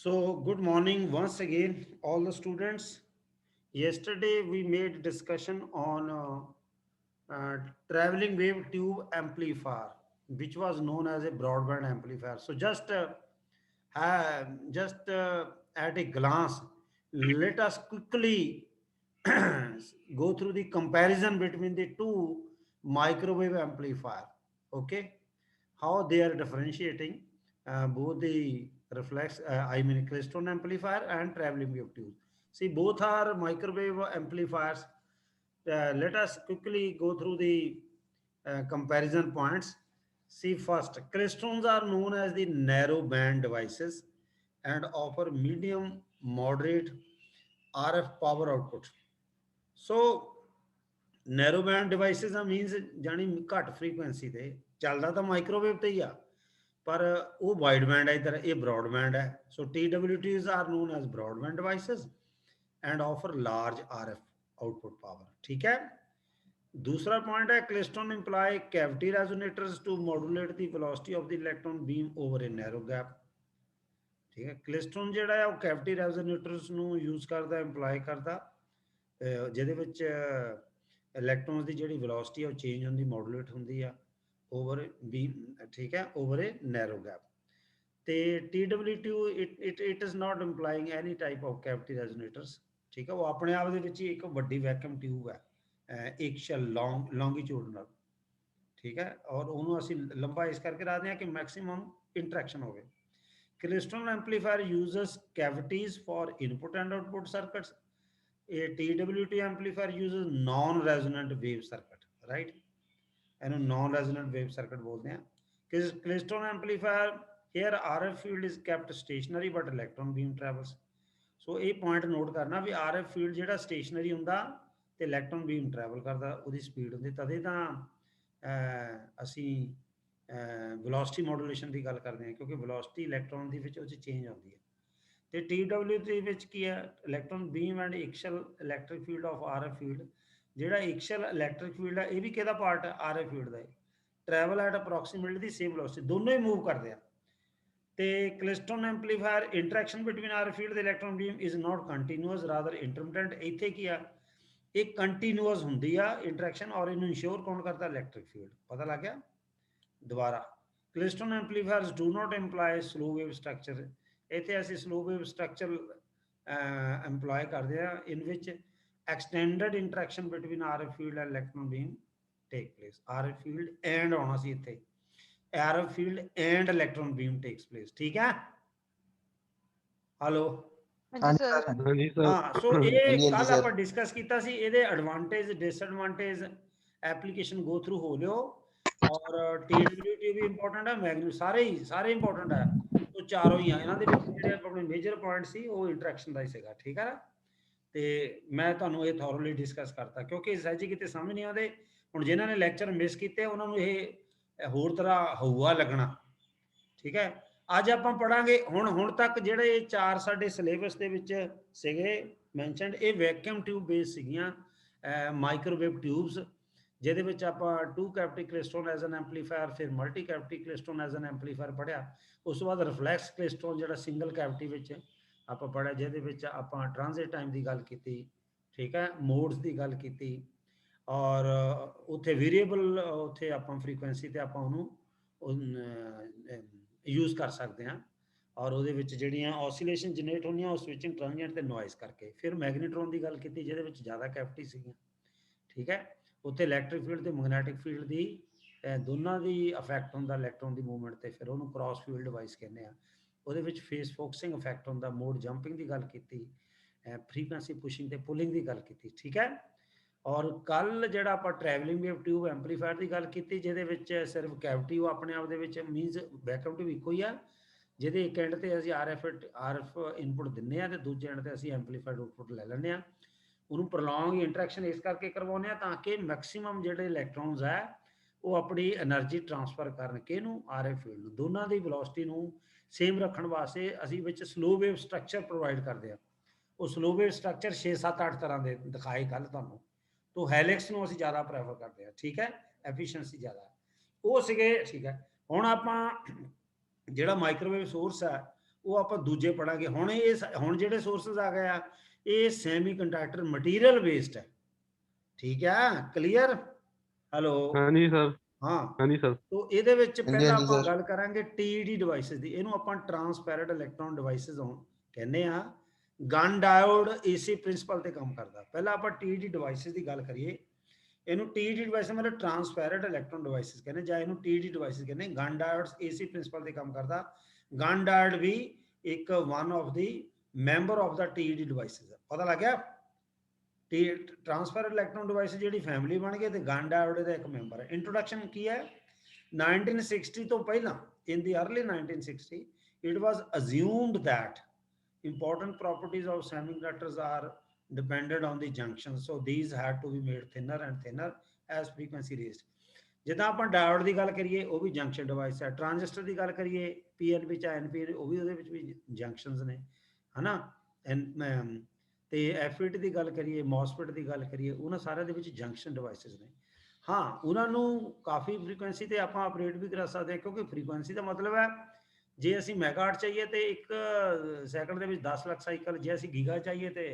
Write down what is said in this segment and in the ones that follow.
So, good morning once again, all the students. Yesterday, we made discussion on traveling wave tube amplifier, which was known as a broadband amplifier. So, just at a glance, let us quickly go through the comparison between the two microwave amplifier. Okay, how they are differentiating both the Klystron amplifier and traveling wave tubes. See, both are microwave amplifiers. Let us quickly go through the comparison points. See, first, Klystrons are known as the narrow band devices and offer medium moderate RF power output. So, narrow band devices ਦਾ means ਜਾਨੀ ਘੱਟ frequency ਤੇ ਚੱਲਦਾ ਤਾਂ microwave ਤੇ ਹੀ ਆ, ਪਰ ਉਹ ਵਾਈਡ ਬੈਂਡ ਹੈ, ਇਧਰ ਇਹ ਬ੍ਰੌਡਬੈਂਡ ਹੈ। So TWTs are known as broadband devices and offer large RF output power. ਠੀਕ ਹੈ। ਦੂਸਰਾ ਪੁਆਇੰਟ ਹੈ, klystron employ cavity resonators to modulate the velocity of the electron beam over a narrow gap. ਠੀਕ ਹੈ। ਕਲਿਸਟ੍ਰੋਨ ਜਿਹੜਾ ਹੈ ਉਹ ਕੈਵਿਟੀ ਰੈਜ਼ੋਨੇਟਰਸ ਨੂੰ ਯੂਜ਼ ਕਰਦਾ, ਇੰਪਲਾਈ ਕਰਦਾ, ਜਿਹਦੇ ਵਿੱਚ ਇਲੈਕਟ੍ਰੋਨਸ ਦੀ ਜਿਹੜੀ ਵੈਲੋਸਿਟੀ ਆ ਉਹ ਚੇਂਜ ਹੁੰਦੀ, ਮੋਡੂਲੇਟ ਹੁੰਦੀ ਆ ਓਵਰ ਬੀਮ। ਠੀਕ ਹੈ, ਓਵਰ ਏ ਨੈਰੋ ਗੈਪ। ਤੇ TWTU it is not employing any type of cavity resonators. ਠੀਕ ਹੈ, ਉਹ ਆਪਣੇ ਆਪ ਦੇ ਵਿੱਚ ਹੀ ਇੱਕ ਵੱਡੀ ਵੈਕਮ ਟਿਊਬ ਹੈ, ਇੱਕ ਸ਼ੈਲ ਲੌਂਗੀਚੂਡਨਲ। ਠੀਕ ਹੈ, ਔਰ ਉਹਨੂੰ ਅਸੀਂ ਲੰਬਾ ਇਸ ਕਰਕੇ ਰੱਖਦੇ ਹਾਂ ਕਿ ਮੈਕਸਿਮਮ ਇੰਟਰੈਕਸ਼ਨ ਹੋਵੇ। Crystal amplifier uses cavities for input and output circuits. A TWT amplifier uses non-resonant wave circuit, right? ਇਹਨੂੰ non resonant wave circuit ਬੋਲਦੇ ਆ। Crystal amplifier here RF field is kept stationary but electron beam travels. ਸੋ ਇਹ point note ਕਰਨਾ ਵੀ RF field ਜਿਹੜਾ stationery ਹੁੰਦਾ ਤੇ electron ਬੀਮ travel ਕਰਦਾ, ਉਹਦੀ ਸਪੀਡ ਹੁੰਦੀ, ਤਦੇ ਤਾਂ ਅਸੀਂ ਵੈਲੋਸਿਟੀ ਮੋਡੂਲੇਸ਼ਨ ਦੀ ਗੱਲ ਕਰਦੇ ਹਾਂ, ਕਿਉਂਕਿ ਵੈਲੋਸਿਟੀ ਇਲੈਕਟ੍ਰੋਨ ਦੀ ਵਿੱਚ ਉਹ 'ਚ ਚੇਂਜ ਆਉਂਦੀ ਹੈ। ਤੇ TWT ਵਿੱਚ ਕੀ ਹੈ, electron beam and axial electric field of RF field. ਜਿਹੜਾ ਇਕਸ਼ਲ ਇਲੈਕਟ੍ਰਿਕ ਫੀਲਡ ਹੈ ਇਹ ਵੀ ਕਿਹਦਾ ਪਾਰਟ ਹੈ, RF ਫੀਲਡ ਦਾ। Travel at approximately the same velocity, ਦੋਨੋਂ ਹੀ ਮੂਵ ਕਰਦੇ ਆ। ਤੇ klystron amplifier interaction between RF field ਤੇ electron beam is not continuous rather intermittent. ਇੱਥੇ ਕੀ ਆ, ਇਹ ਕੰਟੀਨਿਊਅਸ ਹੁੰਦੀ ਆ ਇੰਟਰੈਕਸ਼ਨ, ਔਰ ਇਹਨੂੰ ਇੰਸ਼ੋਰ ਕੌਣ ਕਰਦਾ, ਇਲੈਕਟ੍ਰਿਕ ਫੀਲਡ। ਪਤਾ ਲੱਗ ਗਿਆ। ਦੁਬਾਰਾ, klystron amplifiers do not employ slow wave structure. ਇੱਥੇ ਅਸੀਂ ਸਲੋ ਵੇਵ ਸਟਰਕਚਰ ਇੰਪਲਾਈ ਕਰਦੇ ਆ, ਇਨ ਵਿੱਚ extended interaction between RF field and electron beam take place. RF field and ਆਉਣਾ ਸੀ ਇੱਥੇ, RF field and electron beam takes place. ਠੀਕ ਹੈ। Hello. ਹਾਂਜੀ ਹਾਂਜੀ ਸਰ। ਸਰ। ਹਾਂਜੀ ਸਰ। ਹਾਂ, ਸੋ ਇਹ ਹਾਂਜੀ ਕੱਲ ਸਰ। ਆਪਾਂ ਡਿਸਕਸ ਕੀਤਾ ਸੀ, ਇਹਦੇ advantage disadvantage application go through ਹੋ ਲਿਓ। ਔਰ TWT ਵੀ ਇੰਪੋਰਟੈਂਟ ਹੈ, ਮੈਗਨੀ ਸਾਰੇ ਇੰਪੋਰਟੈਂਟ ਹੈ। ਉਹ ਚਾਰੋਂ ਹੀ ਆ, ਇਹਨਾਂ ਦੇ ਵਿੱਚ ਜਿਹੜੇ ਆਪਣੇ ਮੇਜਰ ਪੁਆਇੰਟ ਸੀ ਉਹ ਇੰਟਰੈਕਸ਼ਨ ਦਾ ਹੀ ਸੀਗਾ। ਠੀਕ ਹੈ ਨਾ। ਤੇ ਮੈਂ ਤੁਹਾਨੂੰ ਇਹ ਥੋਰਲੀ ਡਿਸਕਸ ਕਰਤਾ, ਕਿਉਂਕਿ ਸਹਿਜੀ ਕਿਤੇ ਸਮਝ ਨਹੀਂ ਆਉਂਦੇ। ਹੁਣ ਜਿਨ੍ਹਾਂ ਨੇ ਲੈਕਚਰ ਮਿਸ ਕੀਤੇ ਉਹਨਾਂ ਨੂੰ ਇਹ ਹੋਰ ਤਰ੍ਹਾਂ ਹਊਆ ਲੱਗਣਾ। ਠੀਕ ਹੈ। ਅੱਜ ਆਪਾਂ ਪੜਾਂਗੇ ਹੁਣ ਤੱਕ ਜਿਹੜੇ ਚਾਰ ਸਾਡੇ ਸਿਲੇਬਸ ਦੇ ਵਿੱਚ ਸੀਗੇ ਮੈਂਸ਼ਨਡ, ਇਹ ਵੈਕਿਊਮ ਟਿਊਬ ਬੇਸ ਸੀਗੀਆਂ, ਮਾਈਕ੍ਰੋਵੇਵ ਟਿਊਬਸ, ਜਿਹਦੇ ਵਿੱਚ ਆਪਾਂ 2 cavity klystron as an amplifier, ਫਿਰ multi cavity klystron as an amplifier ਪੜ੍ਹਿਆ। ਉਸ ਤੋਂ ਬਾਅਦ ਰਿਫਲੈਕਸ ਕਲਿਸਟ੍ਰੋਨ ਜਿਹੜਾ ਸਿੰਗਲ ਕੈਵਿਟੀ ਵਿੱਚ ਆਪਾਂ ਪੜ੍ਹਿਆ, ਜਿਹਦੇ ਵਿੱਚ ਆਪਾਂ ਟ੍ਰਾਂਜ਼ਿਟ ਟਾਈਮ ਦੀ ਗੱਲ ਕੀਤੀ। ਠੀਕ ਹੈ, ਮੋਡਸ ਦੀ ਗੱਲ ਕੀਤੀ, ਔਰ ਉੱਥੇ ਵੇਰੀਏਬਲ, ਉੱਥੇ ਆਪਾਂ ਫ੍ਰੀਕੁਐਂਸੀ ਤੇ ਆਪਾਂ ਉਹਨੂੰ ਯੂਜ਼ ਕਰ ਸਕਦੇ ਹਾਂ, ਔਰ ਉਹਦੇ ਵਿੱਚ ਜਿਹੜੀਆਂ ਔਸੀਲੇਸ਼ਨ ਜਨਰੇਟ ਹੁੰਦੀਆਂ ਉਹ ਸਵਿਚਿੰਗ ਟ੍ਰਾਂਜੀਐਂਟ ਤੇ ਨੋਇਸ ਕਰਕੇ। ਫਿਰ ਮੈਗਨੀਟ੍ਰੋਨ ਦੀ ਗੱਲ ਕੀਤੀ, ਜਿਹਦੇ ਵਿੱਚ ਜ਼ਿਆਦਾ ਕੈਵਿਟੀ ਸੀਗੀਆਂ। ਠੀਕ ਹੈ, ਉੱਥੇ ਇਲੈਕਟ੍ਰਿਕ ਫੀਲਡ ਤੇ ਮੈਗਨੈਟਿਕ ਫੀਲਡ ਦੀ ਦੋਨਾਂ ਦੀ ਇਫੈਕਟ ਹੁੰਦਾ ਇਲੈਕਟ੍ਰੋਨ ਦੀ ਮੂਵਮੈਂਟ ਤੇ, ਫਿਰ ਉਹਨੂੰ ਕ੍ਰਾਸ ਫੀਲਡ ਡਿਵਾਈਸ ਕਹਿੰਦੇ ਆ। ਉਹਦੇ ਵਿੱਚ ਫੇਸ ਫੋਕਸਿੰਗ ਇਫੈਕਟ ਹੁੰਦਾ, ਮੋਡ ਜੰਪਿੰਗ ਦੀ ਗੱਲ ਕੀਤੀ, ਫ੍ਰੀਕੁਐਂਸੀ ਪੁਸ਼ਿੰਗ ਤੇ ਪੁਲਿੰਗ ਦੀ ਗੱਲ ਕੀਤੀ। ਠੀਕ ਹੈ। ਔਰ ਕੱਲ ਜਿਹੜਾ ਆਪਾਂ ਟਰੈਵਲਿੰਗ ਵੇਵ ਟਿਊਬ ਐਮਪਲੀਫਾਇਰ ਦੀ ਗੱਲ ਕੀਤੀ, ਜਿਹਦੇ ਵਿੱਚ ਸਿਰਫ ਕੈਵਿਟੀ ਉਹ ਆਪਣੇ ਆਪ ਦੇ ਵਿੱਚ ਮੀਨਸ ਬੈਕਅਪ ਟਿਊਬ ਇੱਕੋ ਹੀ ਆ, ਜਿਹਦੇ ਇੱਕ ਐਂਡ ਤੇ ਅਸੀਂ RF ਇਨਪੁਟ ਦਿੰਦੇ ਆ ਤੇ ਦੂਜੇ ਐਂਡ ਤੇ ਅਸੀਂ ਐਮਪਲੀਫਾਈਡ ਆਊਟਪੁੱਟ ਲੈ ਲੈਂਦੇ ਆ। ਉਹਨੂੰ ਪ੍ਰੋਲੋਂਗ ਇੰਟਰੈਕਸ਼ਨ ਇਸ ਕਰਕੇ ਕਰਵਾਉਂਦੇ ਆ ਤਾਂ ਕਿ ਮੈਕਸਿਮਮ ਜਿਹੜੇ ਇਲੈਕਟ੍ਰੋਨਸ ਹੈ ਉਹ ਆਪਣੀ એનર્ਜੀ ਟ੍ਰਾਂਸਫਰ ਕਰਨ, ਕਿਹਨੂੰ, RF ਫੀਲਡ ਨੂੰ। ਦੋਨਾਂ ਦੀ ਵੈਲੋਸਿਟੀ ਨੂੰ ਸੇਮ ਰੱਖਣ ਵਾਸਤੇ ਅਸੀਂ ਵਿੱਚ ਸਲੋ ਵੇਵ ਸਟਰਕਚਰ ਪ੍ਰੋਵਾਈਡ ਕਰਦੇ ਆ। ਉਹ ਸਲੋ ਵੇਵ ਸਟਰਕਚਰ 6 7 8 ਤਰ੍ਹਾਂ ਦੇ ਦਿਖਾਏ ਕੱਲ ਤੁਹਾਨੂੰ, ਤੋਂ ਹੈਲਿਕਸ ਨੂੰ ਅਸੀਂ ਜ਼ਿਆਦਾ ਪ੍ਰੈਫਰ ਕਰਦੇ ਹਾਂ। ਠੀਕ ਹੈ, ਐਫੀਸ਼ੀਐਂਸੀ ਜ਼ਿਆਦਾ ਉਹ ਸੀਗੇ। ਠੀਕ ਹੈ, ਹੁਣ ਆਪਾਂ ਜਿਹੜਾ ਮਾਈਕ੍ਰੋਵੇਵ ਸੋਰਸ ਹੈ ਉਹ ਆਪਾਂ ਦੂਜੇ ਪੜਾਂਗੇ। ਹੁਣ ਜਿਹੜੇ ਸੋਰਸਸ ਆ ਗਏ ਆ ਇਹ ਸੈਮੀ ਕੰਡਕਟਰ ਮਟੀਰੀਅਲ ਬੇਸਡ ਹੈ। ਠੀਕ ਹੈ, ਕਲੀਅਰ? ਹੈਲੋ, हाँ जी सर। ਹਾਂ। हाँ जी सर। ਤੋ ਇਹਦੇ ਵਿੱਚ हाँ जी ਪਹਿਲਾਂ हाँ जी ਆਪਾਂ सर। ਗੱਲ ਕਰਾਂਗੇ TED ਡਿਵਾਈਸਿਸ ਦੀ। ਇਹਨੂੰ ਆਪਾਂ ਟਰਾਂਸਪੈਰੈਂਟ ਇਲੈਕਟ੍ਰੋਨ ਡਿਵਾਈਸਿਸ ਕਹਿੰਦੇ ਆ। ਗਨ ਡਾਇਓਡ AC ਪ੍ਰਿੰਸੀਪਲ ਤੇ ਕੰਮ ਕਰਦਾ। ਪਹਿਲਾਂ ਆਪਾਂ TED ਡਿਵਾਈਸਿਸ ਦੀ ਗੱਲ ਕਰੀਏ। ਇਹਨੂੰ TED ਡਿਵਾਈਸ ਮਤਲਬ ਟਰਾਂਸਪੈਰੈਂਟ ਇਲੈਕਟ੍ਰੋਨ ਡਿਵਾਈਸਿਸ ਕਹਿੰਦੇ, ਜਾਂ ਇਹਨੂੰ TED ਡਿਵਾਈਸਿਸ ਕਹਿੰਦੇ। ਗਨ ਡਾਇਓਡਸ AC ਪ੍ਰਿੰਸੀਪਲ ਤੇ ਕੰਮ ਕਰਦਾ। ਗਨ ਡਾਇਓਡ ਵੀ ਇੱਕ one of the member of the TED devices. ਪਤਾ ਲੱਗ ਗਿਆ? ਟਰਾਂਸਪੈਰੈਂਟ ਇਲੈਕਟ੍ਰੋਨ ਡਿਵਾਈਸ ਜਿਹੜੀ ਫੈਮਿਲੀ ਬਣ ਗਈ ਤੇ ਗਨ ਡਾਇਓਡ ਦਾ ਇੱਕ ਮੈਂਬਰ ਹੈ। ਇੰਟਰੋਡਕਸ਼ਨ ਕੀ ਹੈ? 1960 ਤੋਂ ਪਹਿਲਾਂ, in the early 1960 it was assumed that important properties of semiconductors are depended on the junctions, so these had to be made thinner and thinner as frequency raised। ਜਿੱਦਾਂ ਆਪਾਂ diode ਦੀ ਗੱਲ ਕਰੀਏ ਉਹ ਵੀ junction device ਹੈ। Transistor ਦੀ ਗੱਲ ਕਰੀਏ PNP ਜਾਂ NPN, ਉਹ ਵੀ ਉਹਦੇ ਵਿੱਚ ਵੀ ਜੰਕਸ਼ਨਸ ਨੇ, ਹਨਾ। ਤੇ FET ਦੀ ਗੱਲ ਕਰੀਏ, ਮੌਸਫਿਟ ਦੀ ਗੱਲ ਕਰੀਏ, ਉਹਨਾਂ ਸਾਰਿਆਂ ਦੇ ਵਿੱਚ ਜੰਕਸ਼ਨ ਡਿਵਾਈਸਿਸ ਨੇ। ਹਾਂ, ਉਹਨਾਂ ਨੂੰ ਕਾਫੀ ਫ੍ਰੀਕੁਐਂਸੀ ਤੇ ਆਪਾਂ ਆਪਰੇਟ ਵੀ ਕਰਾ ਸਕਦੇ ਹਾਂ, ਕਿਉਂਕਿ ਫ੍ਰੀਕੁਐਂਸੀ ਦਾ ਮਤਲਬ ਹੈ ਜੇ ਅਸੀਂ ਮੈਗਾਹਰਟ ਚਾਹੀਏ ਤੇ 1 ਸੈਕਿੰਡ ਦੇ ਵਿੱਚ 10 ਲੱਖ ਸਾਈਕਲ, ਜੇ ਅਸੀਂ ਗੀਗਾ ਚਾਹੀਏ ਤੇ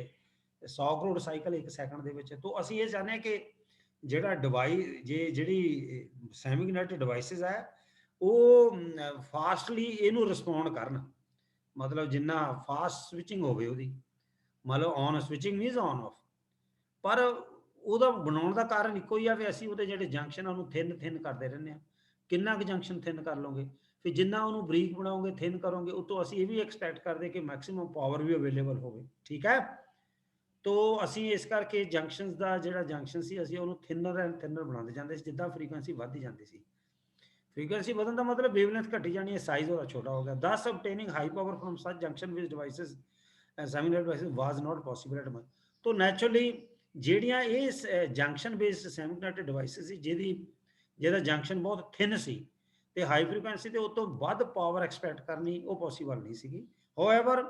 100 ਕਰੋੜ ਸਾਈਕਲ 1 ਸੈਕਿੰਡ ਦੇ ਵਿੱਚ। ਤੋਂ ਅਸੀਂ ਇਹ ਚਾਹੁੰਦੇ ਹਾਂ ਕਿ ਜਿਹੜਾ ਜਿਹੜੀ ਸੈਮੀਕੰਡਕਟਰ ਡਿਵਾਈਸਿਸ ਹੈ ਉਹ ਫਾਸਟਲੀ ਇਹਨੂੰ ਰਿਸਪੌਂਡ ਕਰਨ, ਮਤਲਬ ਜਿੰਨਾ ਫਾਸਟ ਸਵਿਚਿੰਗ ਹੋਵੇ ਉਹਦੀ, ਮਤਲਬ on switching means on off. ਪਰ ਉਹਦਾ ਬਣਾਉਣ ਦਾ ਕਾਰਨ ਇੱਕੋ ਹੀ ਆ ਵੀ ਅਸੀਂ ਉਹਦੇ ਜਿਹੜੇ ਜੰਕਸ਼ਨ ਆ ਉਹਨੂੰ ਥਿਨ ਕਰਦੇ ਰਹਿੰਦੇ ਹਾਂ। ਕਿੰਨਾ ਕੁ ਜੰਕਸ਼ਨ ਥਿਨ ਕਰ ਲਓਗੇ, ਫਿਰ ਜਿੰਨਾ ਉਹਨੂੰ ਬਰੀਕ ਬਣਾਓਗੇ, ਥਿਨ ਕਰੋਗੇ, ਉਹ ਤੋਂ ਅਸੀਂ ਇਹ ਵੀ ਐਕਸਪੈਕਟ ਕਰਦੇ ਕਿ ਮੈਕਸਿਮਮ ਪਾਵਰ ਵੀ ਅਵੇਲੇਬਲ ਹੋਵੇ। ਠੀਕ ਹੈ, ਤੋ ਅਸੀਂ ਇਸ ਕਰਕੇ ਜੰਕਸ਼ਨਸ ਦਾ ਜਿਹੜਾ ਜੰਕਸ਼ਨ ਸੀ ਅਸੀਂ ਉਹਨੂੰ ਥਿਨਰ ਐਂਡ ਥਿਨਰ ਬਣਾਉਂਦੇ ਜਾਂਦੇ ਸੀ ਜਿੱਦਾਂ ਫ੍ਰੀਕੁਐਂਸੀ ਵੱਧਦੀ ਜਾਂਦੀ ਸੀ। ਫ੍ਰੀਕੁਐਂਸੀ ਵਧਣ ਦਾ ਮਤਲਬ ਵੇਵਲੈਂਥ ਘਟੀ ਜਾਣੀ ਹੈ, ਸਾਈਜ਼ ਉਹਦਾ ਛੋਟਾ ਹੋ ਗਿਆ। ਦਸ obtaining high power from such junction based devices and semiconductor devices was not possible at all। तो naturally ਜਿਹੜੀਆਂ ਇਹ ਜੰਕਸ਼ਨ ਬੇਸਡ ਸੈਮੀਕੰਡਕਟਰ ਡਿਵਾਈਸਿਸ ਸੀ ਜਿਹਦਾ ਜੰਕਸ਼ਨ ਬਹੁਤ ਥਿਨ ਸੀ ਤੇ ਹਾਈ ਫ੍ਰੀਕੁਐਂਸੀ ਤੇ ਉਹ ਤੋਂ ਵੱਧ ਪਾਵਰ ਐਕਸਪੈਕਟ ਕਰਨੀ ਉਹ ਪੋਸੀਬਲ ਨਹੀਂ ਸੀਗੀ। However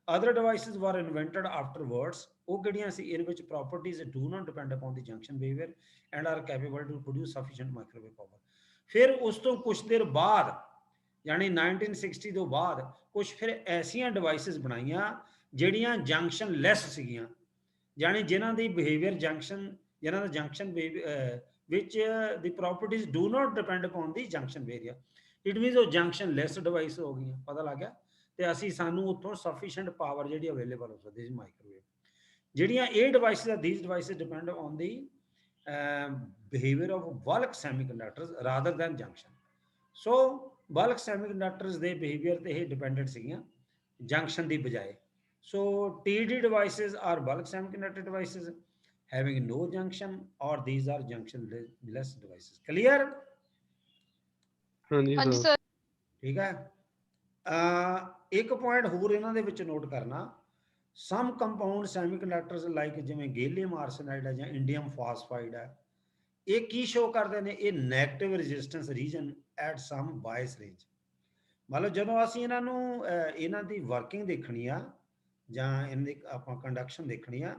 other devices were invented afterwards। ਉਹ ਕਿਹੜੀਆਂ ਸੀ? ਇਹਦੇ ਵਿੱਚ properties do not depend upon the junction behavior and are capable to produce sufficient microwave power। ਫਿਰ ਉਸ ਤੋਂ ਕੁਝ ਦੇਰ ਬਾਅਦ ਯਾਨੀ 1960 ਤੋਂ ਬਾਅਦ ਕੁਝ ਫਿਰ ਐਸੀਆਂ ਡਿਵਾਈਸਿਸ ਬਣਾਈਆਂ ਜਿਹੜੀਆਂ ਜੰਕਸ਼ਨ ਲੈਸ ਸੀਗੀਆਂ, ਯਾਨੀ ਜਿਨ੍ਹਾਂ ਦੀ ਬਿਹੇਵੀਅਰ ਜਿਨ੍ਹਾਂ ਦਾ ਜੰਕਸ਼ਨ ਵਿੱਚ ਦੀ properties do not depend upon the junction ਬੇਰੀਅਰ। It means ਉਹ ਜੰਕਸ਼ਨ ਲੈਸ ਡਿਵਾਈਸ ਹੋ ਗਈਆਂ। ਪਤਾ ਲੱਗ ਗਿਆ? ਤੇ ਅਸੀਂ ਸਾਨੂੰ ਉੱਥੋਂ ਸਫੀਸ਼ੀਐਂਟ ਪਾਵਰ ਜਿਹੜੀ ਅਵੇਲੇਬਲ ਹੋ ਸਕਦੀ ਸੀ ਮਾਈਕ੍ਰੋਵੇਵ। ਜਿਹੜੀਆਂ ਇਹ ਡਿਵਾਈਸਿਸ ਆ, these devices depend on the behavior of bulk semiconductors rather than junction। so bulk semiconductors ਦੇ behavior ਤੇ ਇਹ dependent ਸੀਗੀਆਂ junction ਦੀ ਬਜਾਏ। so TED devices are bulk semiconductor devices having no junction or these are junction less devices। clear? हाँ जी हाँ जी sir. Sir. ਠੀਕ ਹੈ। ਇੱਕ ਪੁਆਇੰਟ ਹੋਰ ਇਹਨਾਂ ਦੇ ਵਿੱਚ ਨੋਟ ਕਰਨਾ, ਸਮ ਕੰਪਾਊਂਡ ਸੈਮੀਕੰਡਕਟਰਸ ਲਾਈਕ ਜਿਵੇਂ ਗੈਲੀਅਮ ਆਰਸੇਨਾਈਡ ਹੈ ਜਾਂ ਇੰਡੀਅਮ ਫਾਸਫਾਈਡ ਹੈ, ਇਹ ਕੀ ਸ਼ੋ ਕਰਦੇ ਨੇ? ਇਹ negative resistance region at some bias range. ਮਤਲਬ ਜਦੋਂ ਅਸੀਂ ਇਹਨਾਂ ਦੀ ਵਰਕਿੰਗ ਦੇਖਣੀ ਆ ਜਾਂ ਇਹਨਾਂ ਦੀ ਆਪਾਂ ਕੰਡਕਸ਼ਨ ਦੇਖਣੀ ਆ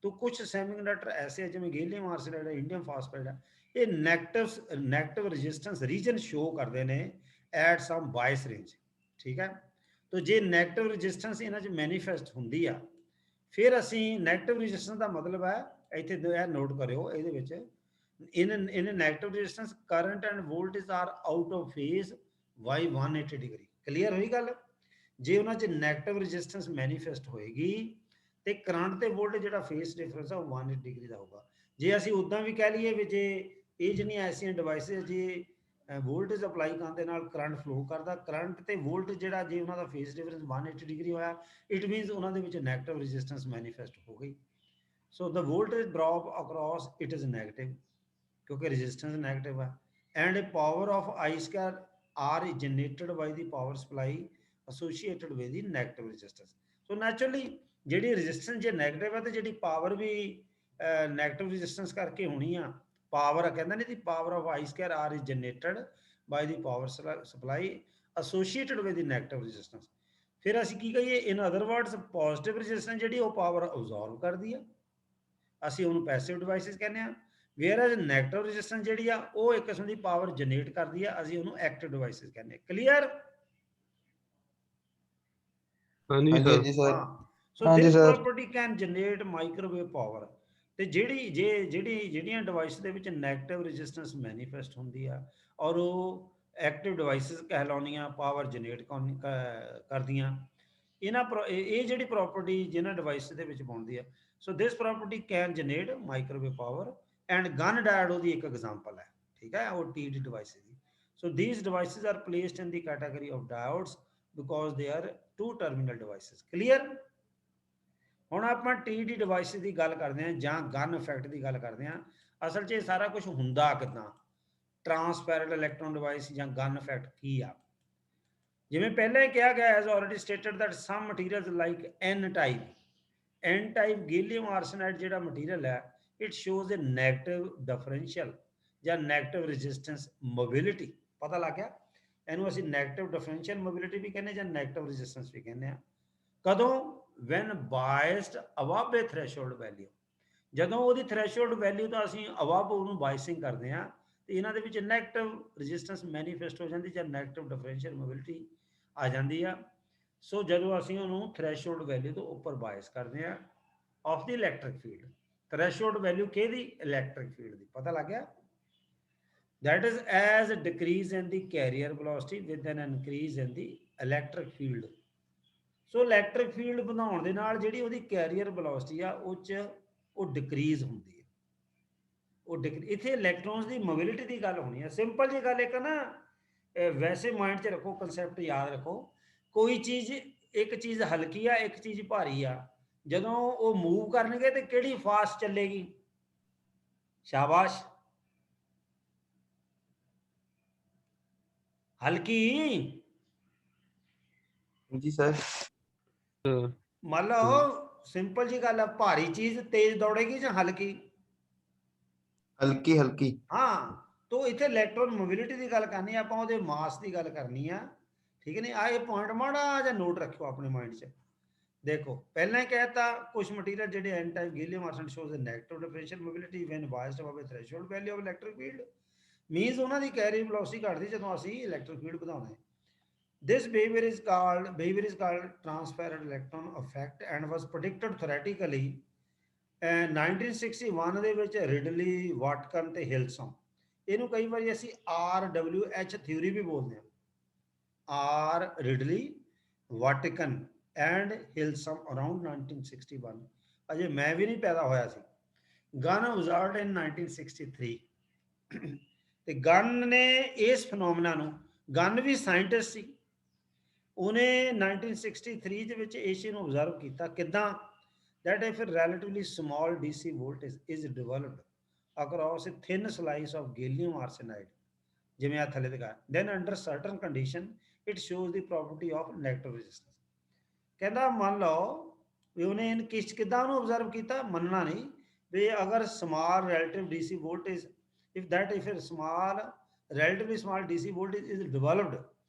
ਤਾਂ ਕੁਝ ਸੈਮੀਕੰਡਕਟਰ ਐਸੇ ਆ ਜਿਵੇਂ ਗੈਲੀਅਮ ਆਰਸੇਨਾਈਡ ਹੈ, ਇੰਡੀਅਮ ਫਾਸਫਾਈਡ ਹੈ, ਇਹ ਨੈਗੇਟਿਵ ਰੈਜ਼ਿਸਟੈਂਸ ਰੀਜਨ ਸ਼ੋ ਕਰਦੇ ਨੇ ਐਟ ਸਮ ਬਾਇਸ ਰੇਂਜ। ਠੀਕ ਹੈ, तो जे नैगेटिव रजिस्टेंस इन्हां च मैनीफेस्ट हुंदी आ फिर असी नैगेटिव रजिस्टेंस का मतलब है इत्थे नोट करियो इहदे विच in negative resistance current and voltage are out of phase by 180 degree. Clear हुई गल? जे उन्हां च नैगेटिव रजिस्टेंस मैनीफेस्ट होएगी ते करंट ते वोल्टेज जिहड़ा फेज डिफरेंस है 180 डिग्री दा होगा। जे असी उदां भी कह लईए भी जे ਇਹ ਜਿਹੜੀਆਂ ਐਸੀਆਂ ਡਿਵਾਈਸਿਸ ਜੇ ਵੋਲਟੇਜ ਅਪਲਾਈ ਕਰਨ ਦੇ ਨਾਲ ਕਰੰਟ ਫਲੋ ਕਰਦਾ, ਕਰੰਟ ਤੇ ਵੋਲਟੇਜ ਜਿਹੜਾ ਜੇ ਉਹਨਾਂ ਦਾ ਫੇਸ ਡਿਫਰੈਂਸ 180 ਡਿਗਰੀ ਹੋਇਆ, ਇਟ ਮੀਨਸ ਉਹਨਾਂ ਦੇ ਵਿੱਚ ਨੈਗੇਟਿਵ ਰੈਜ਼ਿਸਟੈਂਸ ਮੈਨੀਫੈਸਟ ਹੋ ਗਈ। So the voltage drop across it is negative ਕਿਉਂਕਿ ਰੈਜ਼ਿਸਟੈਂਸ ਨੈਗੇਟਿਵ ਹੈ and a power of I square R is generated by the power supply associated with the negative resistance. So naturally ਜਿਹੜੀ resistance ਜੇ negative ਹੈ ਤੇ ਜਿਹੜੀ power ਵੀ negative resistance ਕਰਕੇ ਹੋਣੀ ਆ। ਪਾਵਰ ਕਹਿੰਦਾ ਨਹੀਂ the power of I square R is generated by the power supply associated with the negative resistance. ਫਿਰ ਅਸੀਂ ਕੀ ਕਹੀਏ? In other words positive resistance ਜਿਹੜੀ ਉਹ ਪਾਵਰ ਅਬਜ਼ੌਰਬ ਕਰਦੀ ਆ, ਅਸੀਂ ਉਹਨੂੰ ਪੈਸਿਵ ਡਿਵਾਈਸਿਸ ਕਹਿੰਦੇ ਆ। ਵੇਅਰਐਜ਼ ਨੈਗੇਟਿਵ ਰੈਜ਼ਿਸਟੈਂਸ ਜਿਹੜੀ ਆ ਉਹ ਇੱਕ ਕਿਸਮ ਦੀ ਪਾਵਰ ਜਨਰੇਟ ਕਰਦੀ ਆ, ਅਸੀਂ ਉਹਨੂੰ ਐਕਟਿਵ ਡਿਵਾਈਸਿਸ ਕਹਿੰਦੇ ਆ। ਕਲੀਅਰ? हाँ जी हाँ जी, हाँ सर। जी सर। हाँ, so हाँ जी this sir. property can generate microwave power। ਤੇ ਜਿਹੜੀਆਂ ਡਿਵਾਈਸ ਦੇ ਵਿੱਚ ਨੈਗੇਟਿਵ ਰੈਜ਼ਿਸਟੈਂਸ ਮੈਨੀਫੈਸਟ ਹੁੰਦੀ ਆ ਔਰ ਉਹ ਐਕਟਿਵ ਡਿਵਾਈਸਸ ਕਹਿਲਾਉਂਦੀਆਂ ਪਾਵਰ ਜਨਰੇਟ ਕਰਦੀਆਂ, ਇਹ ਜਿਹੜੀ ਪ੍ਰਾਪਰਟੀ ਜਿਹਨਾਂ ਡਿਵਾਈਸ ਦੇ ਵਿੱਚ ਪਾਉਂਦੀ ਆ, so this property can generate microwave power and gun diode ਉਹਦੀ ਇੱਕ ਐਗਜ਼ਾਮਪਲ ਹੈ, ਠੀਕ ਹੈ, ਉਹ ਟੀ ਡੀ ਡਿਵਾਈਸ ਦੀ। So these devices are placed in the category of diodes because they are two terminal devices, clear। ਹੁਣ ਆਪਾਂ T D device ਦੀ ਗੱਲ ਕਰਦੇ ਹਾਂ ਜਾਂ ਗਨ ਇਫੈਕਟ ਦੀ ਗੱਲ ਕਰਦੇ ਹਾਂ, ਅਸਲ 'ਚ ਇਹ ਸਾਰਾ ਕੁਝ ਹੁੰਦਾ ਕਿੱਦਾਂ, ਟਰਾਂਸਪੈਰੈਂਟ ਇਲੈਕਟ੍ਰੋਨ ਡਿਵਾਈਸ ਜਾਂ ਗਨ ਇਫੈਕਟ ਕੀ ਆ। ਜਿਵੇਂ ਪਹਿਲਾਂ ਹੀ ਕਿਹਾ ਗਿਆ, as already stated that some materials like N type gallium arsenide ਜਿਹੜਾ ਮਟੀਰੀਅਲ ਹੈ, it shows a negative differential ਜਾਂ ਨੈਗੇਟਿਵ ਰੈਜ਼ਿਸਟੈਂਸ ਮੋਬਿਲਿਟੀ। ਪਤਾ ਲੱਗ ਗਿਆ, ਇਹਨੂੰ ਅਸੀਂ ਨੈਗੇਟਿਵ ਡਿਫਰੈਂਸ਼ੀਅਲ ਮੋਬਿਲਿਟੀ ਵੀ ਕਹਿੰਦੇ ਜਾਂ ਨੈਗੇਟਿਵ ਰੈਜ਼ਿਸਟੈਂਸ ਵੀ ਕਹਿੰਦੇ ਆ। ਕਦੋਂ? ਵੈਨ ਬਾਇਸਡ ਅਬਵ ਏ ਥ੍ਰੈਸ਼ੋਲਡ ਵੈਲਿਊ, ਜਦੋਂ ਉਹਦੀ ਥ੍ਰੈਸ਼ੋਲਡ ਵੈਲਿਊ ਤਾਂ ਅਸੀਂ ਅਬਵ ਉਹਨੂੰ ਬਾਇਸਿੰਗ ਕਰਦੇ ਹਾਂ, ਤੇ ਇਹਨਾਂ ਦੇ ਵਿੱਚ ਨੈਗੇਟਿਵ ਰੈਜ਼ਿਸਟੈਂਸ ਮੈਨੀਫੈਸਟ ਹੋ ਜਾਂਦੀ ਜਾਂ ਨੈਗੇਟਿਵ ਡਿਫਰੈਂਸ਼ੀਅਲ ਮੋਬਿਲਿਟੀ ਆ ਜਾਂਦੀ ਆ। ਸੋ ਜਦੋਂ ਅਸੀਂ ਉਹਨੂੰ ਥ੍ਰੈਸ਼ੋਲਡ ਵੈਲਿਊ ਤੋਂ ਉੱਪਰ ਬਾਇਸ ਕਰਦੇ ਹਾਂ of the electric field, threshold value ਕਿਹਦੀ? ਇਲੈਕਟ੍ਰਿਕ ਫੀਲਡ ਦੀ। ਪਤਾ ਲੱਗ ਗਿਆ? that is as a decrease in the carrier velocity with an increase in the electric field। So electric field ਵਧਾਉਣ ਦੇ ਨਾਲ ਜਿਹੜੀ ਉਹਦੀ ਕੈਰੀਅਰ ਵੈਲੋਸਿਟੀ ਆ ਉਹ ਡਿਕਰੀਜ਼ ਹੁੰਦੀ ਹੈ। ਇੱਥੇ ਇਲੈਕਟ੍ਰੋਨਸ ਦੀ ਮੋਬਿਲਿਟੀ ਦੀ ਗੱਲ ਹੋਣੀ ਹੈ। ਸਿੰਪਲ ਜੀ ਗੱਲ ਇੱਕ ਨਾ, ਵੈਸੇ ਮਾਈਂਡ 'ਚ ਰੱਖੋ, ਕਨਸੈਪਟ ਯਾਦ ਰੱਖੋ, ਕੋਈ ਚੀਜ਼, ਇੱਕ ਚੀਜ਼ ਹਲਕੀ ਆ, ਇੱਕ ਚੀਜ਼ ਭਾਰੀ ਆ, ਜਦੋਂ ਉਹ ਮੂਵ ਕਰਨਗੇ ਤੇ ਕਿਹੜੀ ਫਾਸਟ ਚੱਲੇਗੀ? ਸ਼ਾਬਾਸ਼, ਹਲਕੀ। जी सर। ਮੰਨ ਲਓ ਸਿੰਪਲ ਜੀ ਗੱਲ ਆ, ਭਾਰੀ ਚੀਜ਼ ਤੇਜ਼ ਦੌੜੇਗੀ ਜਾਂ ਹਲਕੀ? हल्की हल्की। ਹਾਂ, ਤੋ ਇੱਥੇ ਇਲੈਕਟ੍ਰੋਨ ਮੋਬਿਲਿਟੀ ਦੀ ਗੱਲ ਕਰਨੀ, ਆਪਾਂ ਉਹਦੇ ਮਾਸ ਦੀ ਗੱਲ ਕਰਨੀ ਆ, ਠੀਕ ਹੈ ਨਹੀਂ? ਆ ਇਹ ਪੁਆਇੰਟ ਮਾੜਾ ਜਾਂ ਨੋਟ ਰੱਖਿਓ ਆਪਣੇ ਮਾਈਂਡ 'ਚ। ਦੇਖੋ ਪਹਿਲਾਂ ਹੀ ਕਹਿਤਾ, ਕੁਝ ਮਟੀਰੀਅਲ ਜਿਹੜੇ N type gallium arsenide shows negative differential mobility when biased above threshold value of electric field, means ਉਹਨਾਂ ਦੀ ਕੈਰੀ ਵੈਲੋਸਿਟੀ ਘਟਦੀ ਜਦੋਂ ਅਸੀਂ ਇਲੈਕਟ੍ਰਿਕ ਫੀਲਡ ਵਧਾਉਂਦੇ। This behavior is called transparent electron effect and was predicted theoretically 1961 ਦੇ ਵਿੱਚ ਰਿਡਲੀ, ਵਾਟਕਨ ਤੇ ਹਿਲਸਨ। ਇਹਨੂੰ ਕਈ ਵਾਰੀ ਅਸੀਂ RWH ਥਿਊਰੀ ਵੀ ਬੋਲਦੇ ਹਾਂ, R ਰਿਡਲੀ, ਵਾਟਕਨ ਐਂਡ ਹਿਲਸਨ ਅਰਾਊਂਡ 1961। ਅਜੇ ਮੈਂ ਵੀ ਨਹੀਂ ਪੈਦਾ ਹੋਇਆ ਸੀ। Gun observed in 1963। ਤੇ ਗਨ ਨੇ ਇਸ ਫਨੋਮਨਾ ਨੂੰ, ਗਨ ਵੀ ਸਾਇੰਟਿਸਟ ਸੀ, ਉਹਨੇ 1963 ਦੇ ਵਿੱਚ ਇਸ ਚੀਜ਼ ਨੂੰ ਆਬਜ਼ਰਵ ਕੀਤਾ। ਕਿੱਦਾਂ? that if a relatively small DC voltage is developed across a thin slice of gallium arsenide, ਜਿਵੇਂ ਆ ਥੱਲੇ ਦਿਖਾਇਆ, then under certain condition it shows the property of negative resistance। ਕਹਿੰਦਾ ਮੰਨ ਲਓ ਵੀ ਉਹਨੇ ਕਿੱਦਾਂ ਉਹਨੂੰ ਆਬਜ਼ਰਵ ਕੀਤਾ, ਮੰਨਣਾ ਨਹੀਂ, ਵੀ ਅਗਰ small relative DC voltage, if a small relatively small DC voltage is developed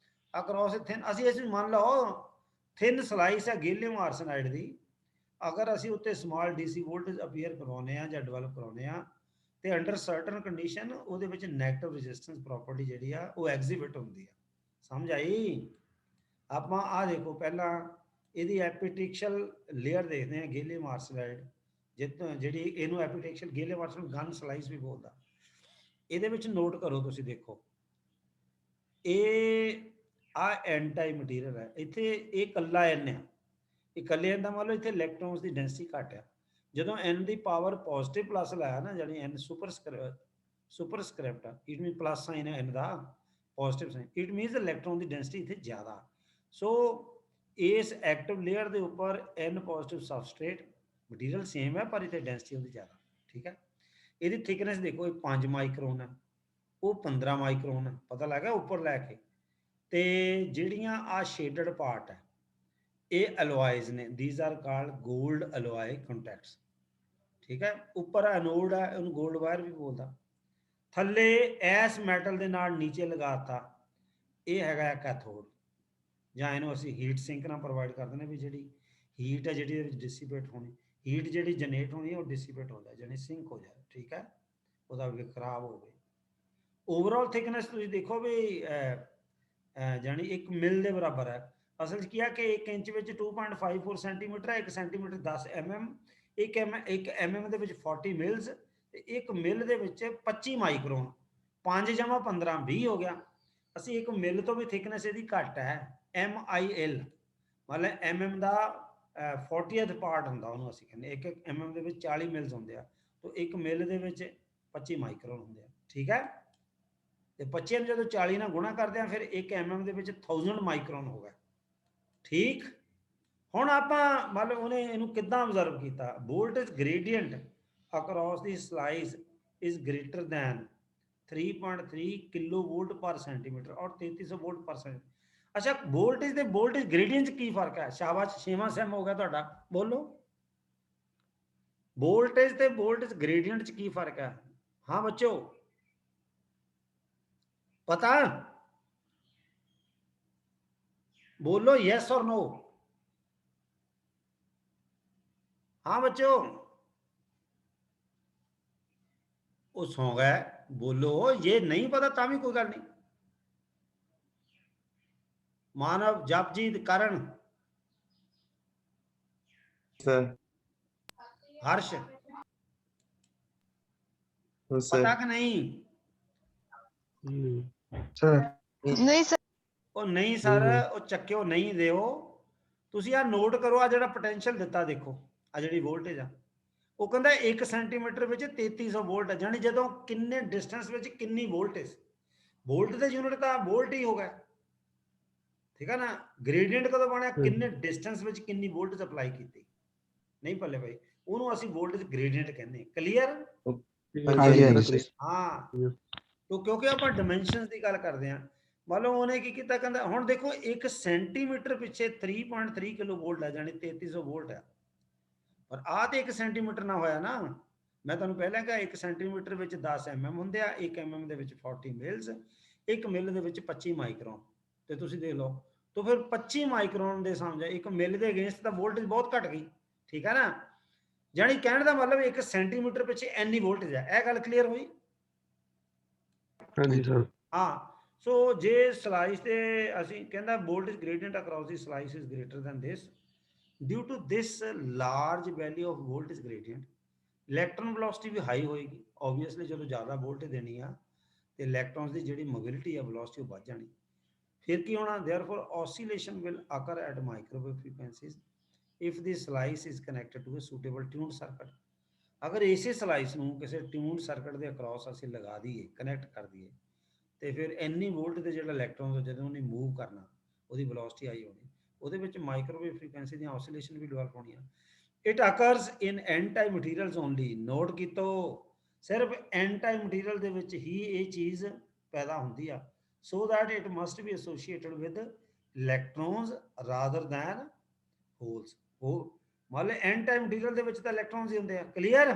across a thin, ਅਸੀਂ ਇਸ ਮੰਨ ਲਓ ਥਿਨ ਸਲਾਈਸ ਹੈ ਗੈਲੀਅਮ ਆਰਸੇਨਾਈਡ ਦੀ, ਅਗਰ ਅਸੀਂ ਉੱਤੇ ਸਮਾਲ ਡੀਸੀ ਵੋਲਟੇਜ ਅਪੀਅਰ ਕਰਵਾਉਂਦੇ ਆ ਜਾਂ ਡਿਵੈਲਪ ਕਰਾਉਂਦੇ ਆ, ਤੇ ਅੰਡਰ ਸਰਟਨ ਕੰਡੀਸ਼ਨ ਉਹਦੇ ਵਿੱਚ ਨੈਗੇਟਿਵ ਰੈਜ਼ਿਸਟੈਂਸ ਪ੍ਰਾਪਰਟੀ ਜਿਹੜੀ ਆ ਉਹ ਐਗਜ਼ੀਬਿਟ ਹੁੰਦੀ ਆ। ਸਮਝ ਆਈ? ਆਪਾਂ ਆ ਦੇਖੋ, ਪਹਿਲਾਂ ਇਹਦੀ ਐਪੀਟੈਕਸ਼ਲ ਲੇਅਰ ਦੇਖਦੇ ਆ ਗੈਲੀਅਮ ਆਰਸੇਨਾਈਡ, ਜਿਹੜੀ ਇਹਨੂੰ ਐਪੀਟੈਕਸ਼ਲ ਗੈਲੀਅਮ ਆਰਸੇਨਾਈਡ ਗਨ ਸਲਾਈਸ ਵੀ ਬੋਲਦਾ। ਇਹਦੇ ਵਿੱਚ ਨੋਟ ਕਰੋ, ਤੁਸੀਂ ਦੇਖੋ ਇਹ ਆ ਐਨ ਟਾਈਪ ਮਟੀਰੀਅਲ ਹੈ, ਇੱਥੇ ਇਹ ਕੱਲਾ ਐਨ ਆ, ਇਕੱਲੇ ਐਨ ਦਾ ਮੰਨ ਲਓ ਇੱਥੇ ਇਲੈਕਟ੍ਰੋਨਸ ਦੀ ਡੈਂਸਿਟੀ ਘੱਟ ਆ। ਜਦੋਂ ਐਨ ਦੀ ਪਾਵਰ ਪੋਜ਼ਿਟਿਵ ਪਲੱਸ ਲਾਇਆ ਨਾ, ਜਾਨੀ ਐਨ ਸੁਪਰਸਕ੍ਰਿਪਟ ਆ, ਇਟ ਮੀਨ ਪਲੱਸ ਸਾਈਨ ਹੈ ਐਨ ਦਾ, positive sign, it means electron ਦੀ ਡੈਂਸਿਟੀ ਇੱਥੇ ਜ਼ਿਆਦਾ। ਸੋ ਇਸ ਐਕਟਿਵ ਲੇਅਰ ਦੇ ਉੱਪਰ N positive substrate, material same ਹੈ ਪਰ ਇੱਥੇ ਡੈਂਸਿਟੀ ਹੁੰਦੀ ਜ਼ਿਆਦਾ, ਠੀਕ ਹੈ। ਇਹਦੀ ਥਿਕਨੈਸ ਦੇਖੋ, ਇਹ 5 ਮਾਈਕਰੋਨ ਹੈ, ਉਹ 15 ਮਾਈਕਰੋਨ ਹੈ, ਪਤਾ ਲੱਗਾ ਉੱਪਰ ਲੈ ਕੇ। ਤੇ ਜਿਹੜੀਆਂ ਆ ਸ਼ੇਡਡ ਪਾਰਟ ਹੈ, ਇਹ ਅਲੋਇਜ਼ ਨੇ, these are called gold alloy contacts, ਠੀਕ ਹੈ। ਉੱਪਰ ਐਨੋਡ ਹੈ, ਉਹਨੂੰ ਗੋਲਡ ਵਾਇਰ ਵੀ ਬੋਲਦਾ। ਥੱਲੇ ਐਸ ਮੈਟਲ ਦੇ ਨਾਲ ਨੀਚੇ ਲਗਾਤਾ, ਇਹ ਹੈਗਾ ਕੈਥੋਡ, ਜਾਂ ਇਹਨੂੰ ਅਸੀਂ ਹੀਟ ਸਿੰਕ ਨਾਲ ਪ੍ਰੋਵਾਈਡ ਕਰ ਦਿੰਦੇ ਵੀ ਜਿਹੜੀ ਹੀਟ ਹੈ ਜਿਹੜੀ ਇਹਦੇ ਵਿੱਚ ਡਿਸੀਪੇਟ ਹੋਣੀ, ਹੀਟ ਜਿਹੜੀ ਜਨਰੇਟ ਹੋਣੀ ਉਹ ਡਿਸੀਪੇਟ ਹੋ ਜਾਏ, ਜਾਨੀ ਸਿੰਕ ਹੋ ਜਾਏ, ਠੀਕ ਹੈ, ਉਹਦਾ ਵੀ ਖਰਾਬ ਹੋਵੇ। ਓਵਰਆਲ ਥਿਕਨੈਸ ਤੁਸੀਂ ਦੇਖੋ ਵੀ ਜਾਨੀ 1 ਮਿਲ ਦੇ ਬਰਾਬਰ ਹੈ। ਅਸਲ 'ਚ ਕੀ ਆ ਕਿ 1 ਇੰਚ ਵਿੱਚ 2.54 ਸੈਂਟੀਮੀਟਰ ਹੈ, 1 ਸੈਂਟੀਮੀਟਰ 10 mm, 1 mm ਦੇ ਵਿੱਚ 40 ਮਿਲਸ ਤੇ 1 ਮਿਲ ਦੇ ਵਿੱਚ 25 ਮਾਈਕਰੋਨ। 5 ਜਮਾ 15 20 ਹੋ ਗਿਆ। ਅਸੀਂ 1 ਮਿਲ ਤੋਂ ਵੀ ਥਿਕਨੈਸ ਇਹਦੀ ਘੱਟ ਹੈ, MIL ਮਤਲਬ MM ਦਾ 40th ਪਾਰਟ ਹੁੰਦਾ ਉਹਨੂੰ ਅਸੀਂ ਕਹਿੰਦੇ। 1 MM ਦੇ ਵਿੱਚ 40 ਮਿਲਸ ਹੁੰਦੇ ਆ, ਤਾਂ 1 ਮਿਲ ਦੇ ਵਿੱਚ 25 ਮਾਈਕਰੋਨ ਹੁੰਦੇ ਆ। ਠੀਕ ਹੈ, ਤੇ 25 ਨੂੰ ਜਦੋਂ 40 ਨਾਲ ਗੁਣਾ ਕਰਦੇ ਆ ਫਿਰ 1 MM ਦੇ ਵਿੱਚ 1000 ਮਾਈਕਰੋਨ ਹੋ ਗਿਆ। ਠੀਕ, ਹੁਣ ਆਪਾਂ ਮਤਲਬ ਉਹਨੇ ਇਹਨੂੰ ਕਿੱਦਾਂ ਆਬਜ਼ਰਵ ਕੀਤਾ? Voltage gradient across the slice is greater than 3.3 kilo volt per centimetre ਔਰ 3300 ਵੋਲਟ ਪਰ ਸੈਂਟੀਮੀਟਰ। ਅੱਛਾ, ਵੋਲਟੇਜ ਤੇ ਵੋਲਟੇਜ ਗ੍ਰੇਡੀਐਂਟ 'ਚ ਕੀ ਫਰਕ ਹੈ? ਸ਼ਾਬਾਸ਼, 6ਵਾਂ ਸੈਮ ਹੋ ਗਿਆ ਤੁਹਾਡਾ, ਬੋਲੋ। ਵੋਲਟੇਜ ਤੇ ਵੋਲਟੇਜ ਗ੍ਰੇਡੀਐਂਟ 'ਚ ਕੀ ਫਰਕ ਹੈ? ਹਾਂ ਬੱਚੋ, पता? बोलो यस और नो। हाँ बच्चों, वो सौ गए, बोलो। ये नहीं पता ता भी कोई गल नहीं। मानव, जपजीत, करण, सर। हर्ष, पता कि नहीं? सर नहीं सर। ਉਹ ਨਹੀਂ ਸਰ, ਉਹ ਚੱਕਿਓ ਨਹੀਂ ਦਿਓ ਤੁਸੀਂ। ਆ ਨੋਟ ਕਰੋ, ਆ ਜਿਹੜਾ ਪੋਟੈਂਸ਼ੀਅਲ ਦਿੱਤਾ ਦੇਖੋ, ਆ ਜਿਹੜੀ ਵੋਲਟੇਜ ਆ, ਉਹ ਕਹਿੰਦਾ 1 ਸੈਂਟੀਮੀਟਰ ਵਿੱਚ 3300 ਵੋਲਟ ਹੈ। ਜਾਨੀ ਜਦੋਂ ਕਿੰਨੇ ਡਿਸਟੈਂਸ ਵਿੱਚ ਕਿੰਨੀ ਵੋਲਟੇਜ, ਵੋਲਟ ਦੇ ਯੂਨਿਟ ਤਾਂ ਵੋਲਟ ਹੀ ਹੋ ਗਿਆ। ਠੀਕ ਹੈ ਨਾ? ਗ੍ਰੇਡੀਐਂਟ ਕਦੋਂ ਬਣਿਆ? ਕਿੰਨੇ ਡਿਸਟੈਂਸ ਵਿੱਚ ਕਿੰਨੀ ਵੋਲਟੇਜ ਅਪਲਾਈ ਕੀਤੀ। ਨਹੀਂ ਭੱਲੇ ਭਾਈ, ਉਹਨੂੰ ਅਸੀਂ ਵੋਲਟੇਜ ਗ੍ਰੇਡੀਐਂਟ ਕਹਿੰਦੇ। ਕਲੀਅਰ? ਹਾਂ, ਕਿਉਂਕਿ ਆਪਾਂ ਡਾਈਮੈਂਸ਼ਨਸ ਦੀ ਗੱਲ ਕਰਦੇ ਹਾਂ। ਮੰਨ ਲਓ ਉਹਨੇ ਕੀ ਕੀਤਾ, ਕਹਿੰਦਾ ਹੁਣ ਦੇਖੋ 1 ਸੈਂਟੀਮੀਟਰ ਪਿੱਛੇ 3.3 ਕਿਲੋ ਵੋਲਟ ਹੈ, ਜਾਨੀ 3300 ਵੋਲਟ ਹੈ। ਪਰ ਆਹ ਤੇ 1 ਸੈਂਟੀਮੀਟਰ ਨਾ ਹੋਇਆ ਨਾ। ਮੈਂ ਤੁਹਾਨੂੰ ਪਹਿਲਾਂ ਕਿਹਾ 1 ਸੈਂਟੀਮੀਟਰ ਵਿੱਚ 10 mm ਹੁੰਦੇ ਆ, 1 mm ਦੇ ਵਿੱਚ 40 ਮਿਲਸ, 1 ਮਿਲ ਦੇ ਵਿੱਚ 25 ਮਾਈਕਰੋਨ। ਤੇ ਤੁਸੀਂ ਦੇਖ ਲਓ, ਤਾਂ ਫਿਰ 25 ਮਾਈਕਰੋਨ ਦੇ ਸਮਝ 1 ਮਿਲ ਦੇ ਅਗੇਂਸਟ ਤਾਂ ਵੋਲਟੇਜ ਬਹੁਤ ਘਟ ਗਈ। ਠੀਕ ਹੈ ਨਾ? ਜਾਨੀ ਕਹਿਣ ਦਾ ਮਤਲਬ 1 ਸੈਂਟੀਮੀਟਰ ਪਿੱਛੇ ਇੰਨੀ ਵੋਲਟੇਜ ਹੈ। ਇਹ ਗੱਲ ਕਲੀਅਰ ਹੋਈ? ਹਾਂਜੀ ਸਰ। ਹਾਂ, ਸੋ ਜੇ ਸਲਾਈਸ ਤੇ ਅਸੀਂ ਕਹਿੰਦਾ voltage gradient across the slice is greater than this due to this large value of voltage gradient, electron velocity ਵੀ ਹਾਈ ਹੋਏਗੀ। ਓਬਵੀਅਸਲੀ ਜਦੋਂ ਜ਼ਿਆਦਾ ਵੋਲਟੇਜ ਦੇਣੀ ਆ ਤੇ ਇਲੈਕਟ੍ਰੋਨਸ ਦੀ ਜਿਹੜੀ ਮੋਬਿਲਿਟੀ ਆ, ਵੈਲੋਸਿਟੀ, ਉਹ ਵੱਧ ਜਾਣੀ। ਫਿਰ ਕੀ ਹੋਣਾ? Therefore oscillation will occur at microwave frequencies if the slice is connected to a suitable tuned circuit. ਅਗਰ ਇਸੇ ਸਲਾਈਸ ਨੂੰ ਕਿਸੇ ਟਿਊਨਡ ਸਰਕਟ ਦੇ ਅਕ੍ਰੋਸ ਅਸੀਂ ਲਗਾ ਦਈਏ, ਕਨੈਕਟ ਕਰ ਦਈਏ, ਤੇ ਫਿਰ ਇੰਨੀ ਵੋਲਟ ਦੇ ਜਿਹੜਾ ਇਲੈਕਟ੍ਰੋਨ ਜਦੋਂ ਉਹਨੇ ਮੂਵ ਕਰਨਾ, ਉਹਦੀ ਵੈਲੋਸਿਟੀ ਹਾਈ ਹੋਣੀ, ਉਹਦੇ ਵਿੱਚ ਮਾਈਕ੍ਰੋਵੇਵ ਫ੍ਰੀਕੁਐਂਸੀ ਦੀਆਂ ਆਸੀਲੇਸ਼ਨ ਵੀ ਡਿਵੈਲਪ ਹੋਣੀਆਂ। It occurs in N type materials only. Note ਕੀਤੋ, ਸਿਰਫ ਐਨ ਟਾਈਪ ਮਟੀਰੀਅਲ ਦੇ ਵਿੱਚ ਹੀ ਇਹ ਚੀਜ਼ ਪੈਦਾ ਹੁੰਦੀ ਆ। So that it must B associated with electrons rather then holes. ਉਹ ਮੰਨ ਲਓ ਐਨ ਟਾਈਪ ਮਟੀਰੀਅਲ ਦੇ ਵਿੱਚ ਤਾਂ ਇਲੈਕਟ੍ਰੋਨਸ ਹੀ ਹੁੰਦੇ ਆ। ਕਲੀਅਰ?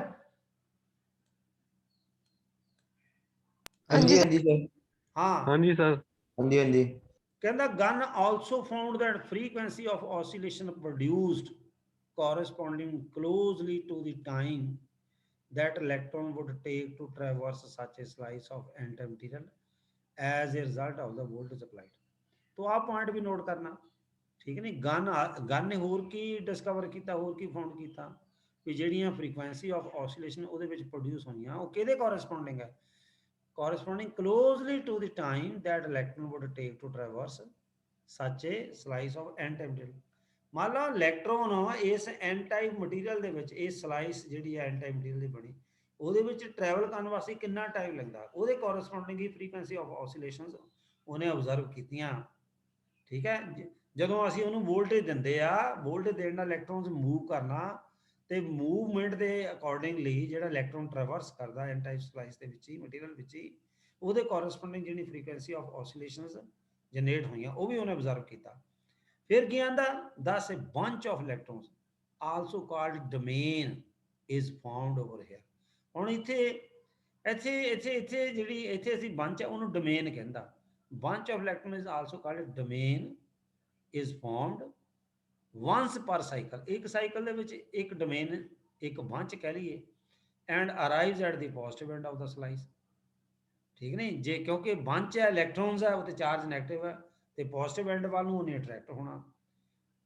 ਹਾਂਜੀ ਹਾਂਜੀ ਸਰ। ਹਾਂ ਹਾਂਜੀ ਸਰ। ਹਾਂਜੀ ਹਾਂਜੀ। ਕਹਿੰਦਾ Gunn also found that frequency of oscillation produced corresponding closely to the time that electron would take to traverse such a slice of n-type material as a result of the voltage applied। तो आप point भी note करना। ठीक है नहीं? Gun ने होर की डिस्कवर किया, होर की फाउंड किया भी ਜਿਹੜੀਆਂ frequency of oscillation ਉਹਦੇ ਵਿੱਚ ਪ੍ਰੋਡਿਊਸ ਹੋਈਆਂ ਉਹ ਕਿਹਦੇ ਕੋਰਸਪੋਂਡਿੰਗ ਹੈ? corresponding closely to the time that electron would take to traverse such a slice of n-type material। ਮੰਨ ਲਓ ਇਲੈਕਟ੍ਰੋਨ ਇਸ n-type ਮਟੀਰੀਅਲ ਦੇ ਵਿੱਚ, ਇਹ ਸਲਾਈਸ ਜਿਹੜੀ ਹੈ n-type ਮਟੀਰੀਅਲ ਦੀ ਬਣੀ, ਉਹਦੇ ਵਿੱਚ ਟਰੈਵਲ ਕਰਨ ਵਾਸਤੇ ਕਿੰਨਾ ਟਾਈਮ ਲੱਗਦਾ, ਉਹਦੇ ਕੋਰਸਪੋਂਡਿੰਗ ਹੀ ਫ੍ਰੀਕੁਐਂਸੀ ਆਫ ਆਸੀਲੇਸ਼ਨਸ ਉਹਨੇ ਆਬਜ਼ਰਵ ਕੀਤੀਆਂ। ਠੀਕ ਹੈ? ਜਦੋਂ ਅਸੀਂ ਉਹਨੂੰ ਵੋਲਟੇਜ ਦਿੰਦੇ ਆ, ਵੋਲਟੇਜ ਦੇਣ ਨਾਲ ਇਲੈਕਟ੍ਰੋਨਸ ਮੂਵ ਕਰਨਾ, ਤੇ ਮੂਵਮੈਂਟ ਦੇ ਅਕੋਰਡਿੰਗਲੀ ਜਿਹੜਾ ਇਲੈਕਟ੍ਰੋਨ ਟਰੈਵਰਸ ਕਰਦਾ ਐਨ ਟਾਈਪ ਸਲਾਈਸ ਦੇ ਵਿੱਚ ਹੀ, ਮਟੀਰੀਅਲ ਵਿੱਚ ਹੀ, ਉਹਦੇ ਕੋਰਸਪੋਂਡਿੰਗ ਜਿਹੜੀ ਫ੍ਰੀਕੁਐਂਸੀ ਆਫ ਆਸੀਲੇਸ਼ਨਸ ਜਨਰੇਟ ਹੋਈਆਂ, ਉਹ ਵੀ ਉਹਨੇ ਆਬਜ਼ਰਵ ਕੀਤਾ। ਫਿਰ ਕੀ ਆਂਦਾ? ਦਸ a bunch of electrons also called domain is found over here। ਹੁਣ ਇੱਥੇ ਜਿਹੜੀ ਇੱਥੇ ਅਸੀਂ ਬੰਚ ਹੈ ਉਹਨੂੰ ਡੋਮੇਨ ਕਹਿੰਦਾ। bunch of electrons is also called domain is formed once per cycle। ਇੱਕ ਸਾਈਕਲ ਦੇ ਵਿੱਚ ਇੱਕ ਡੋਮੇਨ, ਇੱਕ ਬੰਚ ਕਹਿ ਲਈਏ, and arrives at the positive end of the slice। ਠੀਕ ਨਹੀਂ? ਜੇ ਕਿਉਂਕਿ ਬੰਚ ਹੈ, ਇਲੈਕਟ੍ਰੋਨਸ ਹੈ, ਉਹ ਤੇ ਚਾਰਜ ਨੈਗੇਟਿਵ ਹੈ, ਤੇ ਪੋਜ਼ਿਟਿਵ ਐਂਡ ਵੱਲ ਨੂੰ ਉਹਨੇ ਅਟਰੈਕਟ ਹੋਣਾ।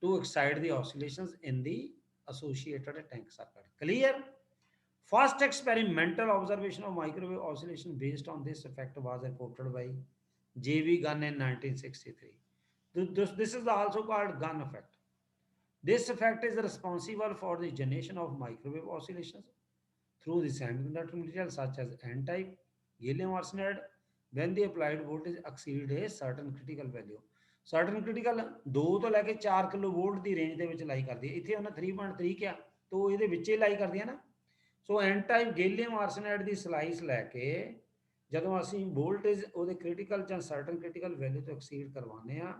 to excite the oscillations in the associated tank circuit. Clear? First experimental observation of microwave oscillation based on this effect was reported by J.V. Gunn in 1963. This is also called Gunn effect. This effect is responsible for the generation of microwave oscillations through the semiconductor material such as N-type, gallium arsenide, when the applied voltage exceed a certain critical value. Certain critical 2 ਤੋਂ ਲੈ ਕੇ 4 kilo wallet ਦੀ range ਦੇ ਵਿੱਚ ਲਾਈ ਕਰਦੀ ਹੈ। ਇੱਥੇ ਉਹਨਾਂ 3.3 ਕਿਹਾ ਤੋ ਇਹਦੇ ਵਿੱਚ ਹੀ ਲਾਈ ਕਰਦੀ ਹੈ ਨਾ। ਸੋ ਐਨ ਟਾਈਪ ਗੈਲੀਅਮ ਆਰਸੇਨਾਈਡ ਦੀ ਸਲਾਈਸ ਲੈ ਕੇ ਜਦੋਂ ਅਸੀਂ ਵੋਲਟੇਜ ਉਹਦੇ ਕ੍ਰਿਟੀਕਲ ਜਾਂ ਸਰਟਨ ਕ੍ਰਿਟੀਕਲ ਵੈਲਿਊ ਤੋਂ ਐਕਸੀਡ ਕਰਵਾਉਂਦੇ ਆ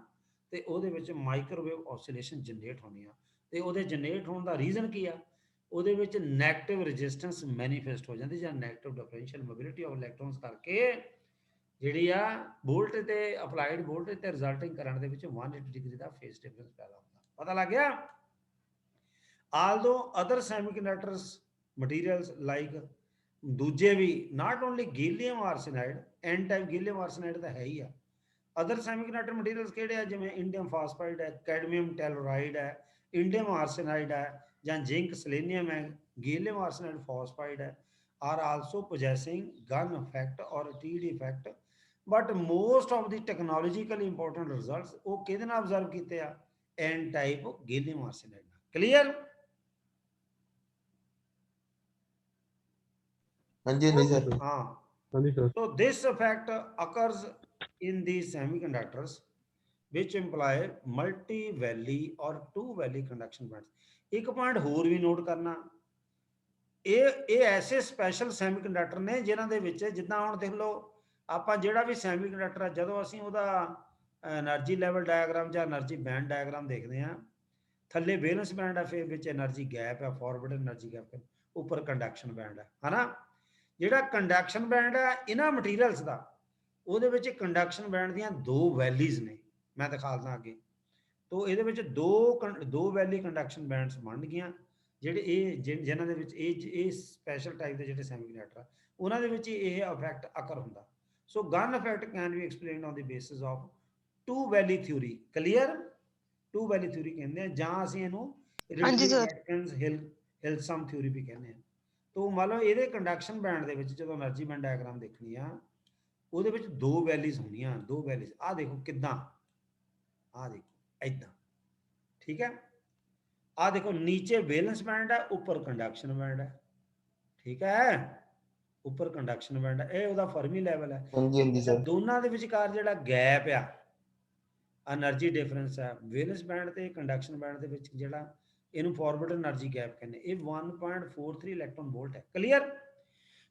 ਤੇ ਉਹਦੇ ਵਿੱਚ ਮਾਈਕ੍ਰੋਵੇਵ ਆਸੋਸੀਲੇਸ਼ਨ ਜਨਰੇਟ ਹੋਣੀ ਆ ਤੇ ਉਹਦੇ ਜਨਰੇਟ ਹੋਣ ਦਾ ਰੀਜ਼ਨ ਕੀ ਆ ਉਹਦੇ ਵਿੱਚ ਨੈਗੇਟਿਵ ਰੈਜ਼ਿਸਟੈਂਸ ਮੈਨੀਫੈਸਟ ਹੋ ਜਾਂਦੀ ਜਾਂ negative differential mobility of electrons ਕਰਕੇ ਜਿਹੜੀ ਆ ਵੋਲਟੇਜ ਤੇ ਅਪਲਾਈਡ ਵੋਲਟੇਜ ਤੇ ਰਿਜ਼ਲਟਿੰਗ ਕਰੰਟ ਦੇ ਵਿੱਚ 180 ਡਿਗਰੀ ਦਾ ਫੇਸ ਡਿਫਰੈਂਸ ਪੈਦਾ ਹੁੰਦਾ। ਪਤਾ ਲੱਗ ਗਿਆ? ਆਲਦੋ ਅਦਰ ਸੈਮੀਕੰਡਕਟਰਸ ਮਟੀਰੀਅਲਸ ਲਾਈਕ ਦੂਜੇ ਵੀ not only ਗੈਲੀਅਮ ਆਰਸੇਨਾਈਡ N type gallium ਆਰਸੇਨਾਈਡ ਤਾਂ ਹੈ ਹੀ ਆ। ਅਦਰ ਸੈਮੀਕੰਡਕਟਰ ਮਟੀਰੀਅਲਸ ਕਿਹੜੇ ਆ ਜਿਵੇਂ ਇੰਡੀਅਮ ਫਾਸਫਾਈਡ ਹੈ, ਕੈਡਮੀਅਮ ਟੈਲੋਰਾਈਡ ਹੈ, ਇੰਡੀਅਮ ਆਰਸੇਨਾਈਡ ਹੈ ਜਾਂ ਜ਼ਿੰਕ ਸੈਲੇਨੀਅਮ ਹੈ, ਗੈਲੀਅਮ ਆਰਸੇਨਾਈਡ ਫਾਸਫਾਈਡ ਹੈ are also possessing Gunn effect or TD effect, but most of the technologically important results ਉਹ ਕਿਹਦੇ ਨਾਲ observe ਕੀਤੇ ਆ N type gallium arsenide ਨਾਲ। Clear? ਹਾਂਜੀ ਹਾਂਜੀ ਸਰ। ਹਾਂ ਹਾਂਜੀ sir. so this effect occurs in these semiconductors which imply multi-valley or two-valley conduction bands। ਇੱਕ ਪੁਆਇੰਟ ਹੋਰ ਵੀ ਨੋਟ ਕਰਨਾ, ਇਹ ਐਸੇ ਸਪੈਸ਼ਲ ਸੈਮੀਕੰਡਕਟਰ ਨੇ ਜਿਨ੍ਹਾਂ ਦੇ ਵਿੱਚ ਜਿੱਦਾਂ ਹੁਣ ਦੇਖ ਲਓ ਆਪਾਂ ਜਿਹੜਾ ਵੀ ਸੈਮੀਕੰਡਕਟਰ ਆ ਜਦੋਂ ਅਸੀਂ ਉਹਦਾ એનર્ਜੀ ਲੈਵਲ ਡਾਇਆਗਰਾਮ ਜਾਂ એનર્ਜੀ ਬੈਂਡ ਡਾਇਆਗਰਾਮ ਦੇਖਦੇ ਆ ਥੱਲੇ ਵੈਲੈਂਸ ਬੈਂਡ ਆ ਫਿਰ ਵਿੱਚ એનર્ਜੀ ਗੈਪ ਆ ਫਾਰਵਰਡ એનર્ਜੀ ਗੈਪ ਉੱਪਰ ਕੰਡਕਸ਼ਨ ਬੈਂਡ ਆ ਹਨਾ। ਜਿਹੜਾ ਕੰਡਕਸ਼ਨ ਬੈਂਡ ਆ ਇਹਨਾਂ ਮਟੀਰੀਅਲਸ ਦਾ ਉਹਦੇ ਵਿੱਚ ਕੰਡਕਸ਼ਨ ਬੈਂਡ ਦੀਆਂ ਦੋ ਵੈਲੀਜ਼ ਨੇ ਮੈਂ ਦਿਖਾਉਂਦਾ ਅੱਗੇ। ਤੋ ਇਹਦੇ ਵਿੱਚ ਦੋ ਵੈਲੀ ਕੰਡਕਸ਼ਨ ਬੈਂਡਸ ਬਣ ਗਈਆਂ ਜਿਹੜੇ ਇਹ ਜਿਨ੍ਹਾਂ ਦੇ ਵਿੱਚ ਇਹ ਸਪੈਸ਼ਲ ਟਾਈਪ ਦੇ ਜਿਹੜੇ ਸੈਮੀਕੰਡਕਟਰ ਆ ਉਹਨਾਂ ਦੇ ਵਿੱਚ ਇਹ ਇਫੈਕਟ ਅਕਰ ਹੁੰਦਾ। So gun effect can be explained on the basis of two valley theory. Clear? Two valley theory ਕਹਿੰਦੇ ਆ ਜਾਂ ਅਸੀਂ ਇਹਨੂੰ ਰਿਲੇਟਿਵ ਹਿਲਸਮ ਥਿਊਰੀ ਵੀ ਕਹਿੰਦੇ ਆ। ਤੋ ਮੰਨ ਲਓ ਇਹਦੇ ਕੰਡਕਸ਼ਨ ਬੈਂਡ ਦੇ ਵਿੱਚ ਜਦੋਂ એનર્ਜੀ ਬੈਂਡ ਡਾਇਆਗਰਾਮ ਦੇਖਣੀ ਆ ਉਹਦੇ ਵਿੱਚ ਦੋ ਵੈਲੀਜ਼ ਹੋਣੀਆਂ, ਦੋ ਵੈਲੀਜ਼। ਆਹ ਦੇਖੋ ਕਿੱਦਾਂ, ਆਹ ਦੇਖੋ ਏਦਾਂ, ਠੀਕ ਹੈ। ਆ ਦੇਖੋ ਨੀਚੇ ਵੈਲੈਂਸ ਬੈਂਡ ਹੈ ਉੱਪਰ ਕੰਡਕਸ਼ਨ ਬੈਂਡ ਹੈ, ਠੀਕ ਹੈ। ਉੱਪਰ ਕੰਡਕਸ਼ਨ ਬੈਂਡ ਹੈ, ਇਹ ਉਹਦਾ ਫਰਮੀ ਲੈਵਲ ਹੈ। ਹਾਂਜੀ ਹਾਂਜੀ ਸਰ। ਦੋਨਾਂ ਦੇ ਵਿਚਕਾਰ ਜਿਹੜਾ ਗੈਪ ਆ એનર્ਜੀ ਡਿਫਰੈਂਸ ਹੈ ਵੈਲੈਂਸ ਬੈਂਡ ਤੇ ਕੰਡਕਸ਼ਨ ਬੈਂਡ ਦੇ ਵਿੱਚ ਜਿਹੜਾ ਇਹਨੂੰ ਫਾਰਵਰਡ એનર્ਜੀ ਗੈਪ ਕਹਿੰਦੇ, ਇਹ 1.43 ਇਲੈਕਟ੍ਰੋਨ ਵੋਲਟ ਹੈ। ਕਲੀਅਰ?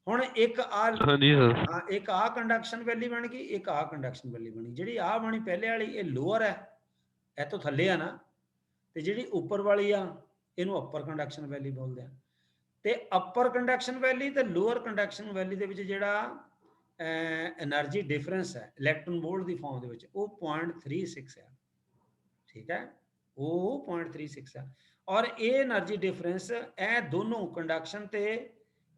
ਹੁਣ ਇੱਕ ਹਾਂਜੀ ਸਰ। ਹਾਂ ਇੱਕ ਆ ਕੰਡਕਸ਼ਨ ਵੈਲੀ ਬਣ ਗਈ, ਇੱਕ ਆ ਕੰਡਕਸ਼ਨ ਵੈਲੀ ਬਣੀ। ਜਿਹੜੀ ਆ ਬਣੀ ਪਹਿਲੇ ਵਾਲੀ ਇਹ ਲੋਅਰ ਹੈ, ਇਹ ਤੋਂ ਥੱਲੇ ਆ ਨਾ, ਤੇ ਜਿਹੜੀ ਉੱਪਰ ਵਾਲੀ ਆ ਇਹਨੂੰ ਅਪਰ ਕੰਡਕਸ਼ਨ ਵੈਲੀ ਬੋਲਦੇ ਆ। ਤੇ ਅਪਰ ਕੰਡਕਸ਼ਨ ਵੈਲੀ ਤੇ ਲੋਅਰ ਕੰਡਕਸ਼ਨ ਵੈਲੀ ਦੇ ਵਿੱਚ ਜਿਹੜਾ એનર્ਜੀ ਡਿਫਰੈਂਸ ਹੈ ਇਲੈਕਟ੍ਰੋਨ ਵੋਲਟ ਦੀ ਫਾਰਮ ਦੇ ਵਿੱਚ ਉਹ 0.36 ਹੈ, ਠੀਕ ਹੈ, ਉਹ 0.36 ਹੈ। ਔਰ ਇਹ એનર્ਜੀ ਡਿਫਰੈਂਸ ਇਹ ਦੋਨੋਂ ਕੰਡਕਸ਼ਨ ਤੇ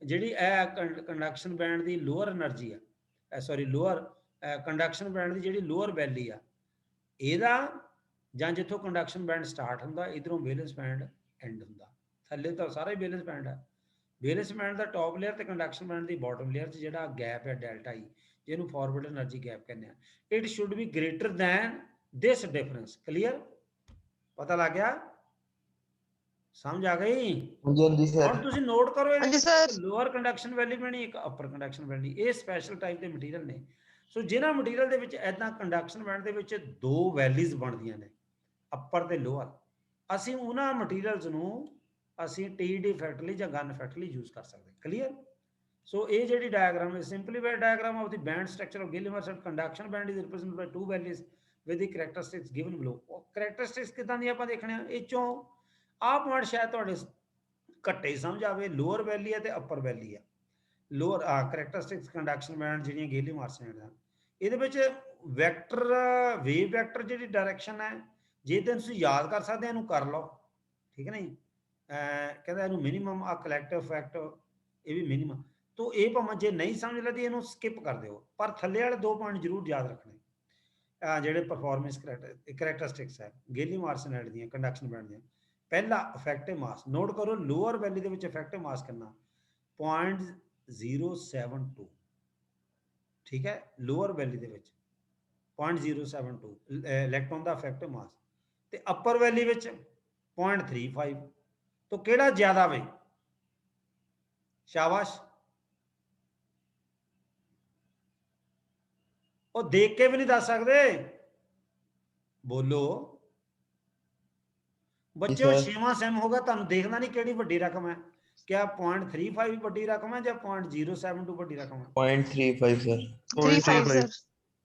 ਜਿਹੜੀ ਇਹ ਕੰਡਕਸ਼ਨ ਬੈਂਡ ਦੀ ਲੋਅਰ એનર્ਜੀ ਆ ਸੌਰੀ ਲੋਅਰ ਕੰਡਕਸ਼ਨ ਬੈਂਡ ਦੀ ਜਿਹੜੀ ਲੋਅਰ ਵੈਲੀ ਆ ਇਹਦਾ ਜਾਂ ਜਿੱਥੋਂ ਕੰਡਕਸ਼ਨ ਬੈਂਡ ਸਟਾਰਟ ਹੁੰਦਾ ਇਧਰੋਂ ਵੈਲੈਂਸ ਬੈਂਡ ਐਂਡ ਹੁੰਦਾ। ਥੱਲੇ ਤਾਂ ਸਾਰਾ ਹੀ ਵੈਲੈਂਸ ਬੈਂਡ ਹੈ। ਵੈਲੈਂਸ ਬੈਂਡ ਦਾ ਟੌਪ ਲੇਅਰ ਤੇ ਕੰਡਕਸ਼ਨ ਬੈਂਡ ਦੀ ਬਾਟਮ ਲੇਅਰ 'ਚ ਜਿਹੜਾ ਗੈਪ ਹੈ ਡੈਲਟਾ ਹੀ ਜਿਹਨੂੰ ਫਾਰਵਰਡ એનર્ਜੀ ਗੈਪ ਕਹਿੰਦੇ ਆ, it should be greater than this difference. Clear? ਪਤਾ ਲੱਗ ਗਿਆ? ਸਮਝ ਆ ਗਈ? ਹਾਂਜੀ ਹਾਂਜੀ ਸਰ। ਹੁਣ ਤੁਸੀਂ ਨੋਟ ਕਰੋ ਇਹ ਲੋਅਰ ਕੰਡਕਸ਼ਨ ਵੈਲੀ ਬਣੀ ਇੱਕ ਅਪਰ ਕੰਡਕਸ਼ਨ ਵੈਲੀ, ਇਹ ਸਪੈਸ਼ਲ ਟਾਈਪ ਦੇ ਮਟੀਰੀਅਲ ਨੇ। ਸੋ ਜਿਹਨਾਂ ਮਟੀਰੀਅਲ ਦੇ ਵਿੱਚ ਐਦਾਂ ਕੰਡਕਸ਼ਨ ਬੈਂਡ ਦੇ ਵਿੱਚ ਦੋ ਵੈਲੀਜ਼ ਬਣਦੀਆਂ ਨੇ ਅਪਰ ਤੇ ਲੋਅਰ, ਅਸੀਂ ਉਹਨਾਂ ਮਟੀਰੀਅਲਸ ਨੂੰ ਅਸੀਂ TD ਇਫੈਕਟ ਲਈ ਜਾਂ ਗਨ ਇਫੈਕਟ ਲਈ ਯੂਜ਼ ਕਰ ਸਕਦੇ। ਕਲੀਅਰ? ਸੋ ਇਹ ਜਿਹੜੀ ਡਾਇਆਗਰਾਮ ਹੈ simplified diagram of the band structure of gallium arsenide conduction band is represented by two valleys with the characteristics given below. Characteristics ਕਿਦਾਂ ਦੀ ਆਪਾਂ ਦੇਖਣੇ ਆ ਇਹ ਚੋਂ ਆਹ ਪੁਆਇੰਟ ਸ਼ਾਇਦ ਤੁਹਾਡੇ ਘੱਟੇ ਸਮਝ ਆਵੇ। ਲੋਅਰ ਵੈਲੀ ਹੈ ਤੇ ਅਪਰ ਵੈਲੀ ਹੈ। ਲੋਅਰ ਕੈਰੈਕਟਰਿਸਟਿਕਸ ਕੰਡਕਸ਼ਨ ਬੈਂਡ ਜਿਹੜੀਆਂ ਗੈਲੀਅਮ ਆਰਸੇਨਾਈਡ ਦਾ ਇਹਦੇ ਵਿੱਚ ਵੈਕਟਰ ਵੇਵ ਵੈਕਟਰ ਜਿਹੜੀ ਡਾਇਰੈਕਸ਼ਨ ਹੈ ਜੇ ਤਾਂ ਤੁਸੀਂ ਯਾਦ ਕਰ ਸਕਦੇ ਇਹਨੂੰ ਕਰ ਲਓ, ਠੀਕ ਹੈ ਨਹੀਂ। ਕਹਿੰਦਾ ਇਹਨੂੰ ਮਿਨੀਮਮ ਆ ਕਲੈਕਟਿਵ ਇਫੈਕਟ ਇਹ ਵੀ ਮਿਨੀਮਮ। ਤੋ ਇਹ ਭਾਵੇਂ ਜੇ ਨਹੀਂ ਸਮਝ ਲੱਗਦੀ ਇਹਨੂੰ ਸਕਿਪ ਕਰ ਦਿਓ, ਪਰ ਥੱਲੇ ਵਾਲੇ ਦੋ ਪੁਆਇੰਟ ਜ਼ਰੂਰ ਯਾਦ ਰੱਖਣੇ। ਜਿਹੜੇ ਪਰਫਾਰਮੈਂਸ ਕਰੈਕਟਰਿਸਟਿਕਸ ਹੈ ਗੈਲੀਅਮ ਆਰਸੇਨਾਈਡ ਦੀਆਂ ਕੰਡਕਸ਼ਨ ਬੈਂਡ ਦੀਆਂ। ਪਹਿਲਾ ਇਫੈਕਟਿਵ ਮਾਸ ਨੋਟ ਕਰੋ, ਲੋਅਰ ਵੈਲੀ ਦੇ ਵਿੱਚ ਇਫੈਕਟਿਵ ਮਾਸ ਕਿੰਨਾ 0.072, ਠੀਕ ਹੈ, ਲੋਅਰ ਵੈਲੀ ਦੇ ਵਿੱਚ 0.072 ਇਲੈਕਟ੍ਰੋਨ ਦਾ ਇਫੈਕਟਿਵ ਮਾਸ, ਤੇ ਅਪਰ ਵੈਲੀ ਵਿੱਚ 0.35। ਤੋਂ ਕਿਹੜਾ ਜ਼ਿਆਦਾ ਵੇ? ਸ਼ਾਬਾਸ਼, ਉਹ ਦੇਖ ਕੇ ਵੀ ਨਹੀਂ ਦੱਸ ਸਕਦੇ, ਬੋਲੋ ਬੱਚਿਓ। ਸਰ। 6ਵਾਂ ਸੈਮ ਹੋਗਾ, ਤੁਹਾਨੂੰ ਦੇਖਣਾ ਨਹੀਂ ਕਿਹੜੀ ਵੱਡੀ ਰਕਮ ਹੈ, ਕਿਆ 0.35 ਵੱਡੀ ਰਕਮ ਹੈ ਜਾਂ 0.072 ਵੱਡੀ ਰਕਮ ਹੈ? 0.35 ਸਰ। 0.35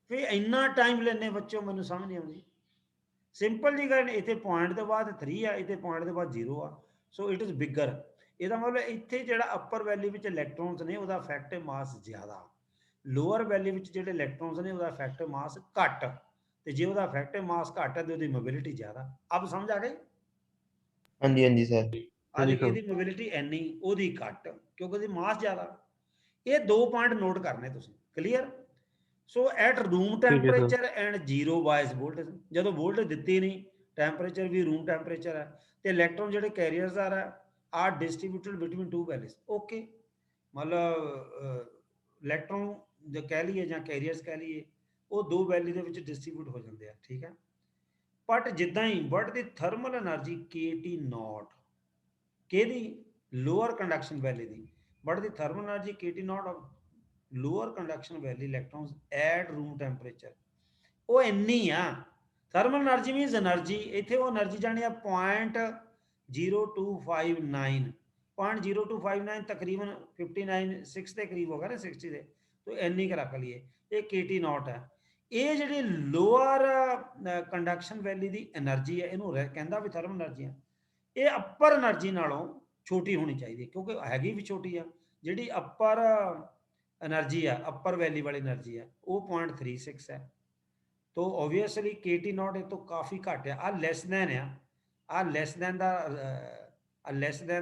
ਫਿਰ ਇੰਨਾ ਟਾਈਮ ਲੈਣੇ ਬੱਚਿਓ, ਮੈਨੂੰ ਸਮਝ ਨਹੀਂ ਆਉਂਦੀ। ਸਿੰਪਲ ਜੀ ਗੱਲ, ਇੱਥੇ ਪੁਆਇੰਟ ਦੇ ਬਾਅਦ 3 ਆ, ਇੱਥੇ ਪੁਆਇੰਟ ਦੇ ਬਾਅਦ 0 ਆ, ਸੋ ਇਟ ਇਜ਼ ਬਿਗਰ। ਇਹਦਾ ਮਤਲਬ ਇੱਥੇ ਜਿਹੜਾ ਅਪਰ ਵੈਲੀ ਵਿੱਚ ਇਲੈਕਟ੍ਰੋਨਸ ਨੇ ਉਹਦਾ ਇਫੈਕਟਿਵ ਮਾਸ ਜ਼ਿਆਦਾ, ਲੋਅਰ ਵੈਲੀ ਵਿੱਚ ਜਿਹੜੇ ਇਲੈਕਟ੍ਰੋਨਸ ਨੇ ਉਹਦਾ ਇਫੈਕਟਿਵ ਮਾਸ ਘੱਟ, ਤੇ ਜੇ ਉਹਦਾ ਇਫੈਕਟਿਵ ਮਾਸ ਘੱਟ ਹੈ ਤੇ ਉਹਦੀ ਮੋਬਿਲਿਟੀ ਜ਼ਿਆਦਾ। ਅਬ ਸਮਝ ਆ ਗਈ? ਹਾਂਜੀ ਹਾਂਜੀ ਸਰ। ਆ ਦੇਖੋ, ਇਹਦੀ ਮੋਬਿਲਿਟੀ ਇੰਨੀ, ਉਹਦੀ ਘੱਟ, ਕਿਉਂਕਿ ਉਹਦੀ ਮਾਸ ਜ਼ਿਆਦਾ। ਇਹ 2 ਪੁਆਇੰਟ ਨੋਟ ਕਰਨੇ ਤੁਸੀਂ, clear? So at room temperature and 0 ਬਾਇਸ voltage, ਜਦੋਂ ਵੋਲਟੇਜ ਦਿੱਤੀ ਨਹੀਂ, ਟੈਂਪਰੇਚਰ ਵੀ ਰੂਮ ਟੈਂਪਰੇਚਰ ਹੈ, ਤੇ ਇਲੈਕਟ੍ਰੋਨ ਜਿਹੜੇ ਕੈਰੀਅਰਸ ਆਰ ਡਿਸਟ੍ਰੀਬਿਊਟਡ ਬਿਟਵੀਨ 2 ਵੈਲੀਜ਼। ਓਕੇ, ਮਤਲਬ ਇਲੈਕਟ੍ਰੋਨ ਜੋ ਕਹਿ ਲਈਏ ਜਾਂ ਕੈਰੀਅਰਸ ਕਹਿ ਲਈਏ, ਉਹ 2 ਵੈਲੀ ਦੇ ਵਿੱਚ ਡਿਸਟ੍ਰੀਬਿਊਟ ਹੋ ਜਾਂਦੇ ਆ, ਠੀਕ ਹੈ। ਬਟ ਜਿੱਦਾਂ ਹੀ ਵਟ ਦੀ ਥਰਮਲ એનર્ਜੀ KT0, ਕਿਹਦੀ? Lower conduction valley the. But the thermal energy KT0 of lower conduction valley electrons at room temperature, ਉਹ ਇੰਨੀ ਆ। ਥਰਮਲ એનર્ਜੀ ਮੀਨਸ એનર્ਜੀ, ਇੱਥੇ ਉਹ એનર્ਜੀ ਜਾਣੀ ਆ 0.0259, 0.0259 ਤਕਰੀਬਨ 59 6 ਦੇ ਕਰੀਬ ਹੋ ਗਿਆ ਨਾ, 60 ਦੇ, तो ਇੰਨੀ ਕੁ ਰੱਖ ਲਈਏ। ਇਹ KT0 ਹੈ। ਇਹ ਜਿਹੜੀ ਲੋਅਰ ਕੰਡਕਸ਼ਨ ਵੈਲੀ ਦੀ એનર્ਜੀ ਹੈ, ਇਹਨੂੰ ਕਹਿੰਦਾ ਵੀ ਥਰਮਲ એનર્ਜੀ ਆ। ਇਹ ਅਪਰ એનર્ਜੀ ਨਾਲੋਂ ਛੋਟੀ ਹੋਣੀ ਚਾਹੀਦੀ ਹੈ, ਕਿਉਂਕਿ ਹੈਗੀ ਵੀ ਛੋਟੀ ਆ। ਜਿਹੜੀ ਅਪਰ એનર્ਜੀ ਆ, ਅਪਰ ਵੈਲੀ ਵਾਲੀ એનર્ਜੀ ਹੈ, ਉਹ 0.36 ਹੈ। तो ऑब्वियसली KT0 ਇਹ ਤੋਂ ਕਾਫੀ ਘੱਟ ਆ। ਆ ਲੈਸ ਦੈਨ ਆ, ਆ ਲੈਸ ਦੈਨ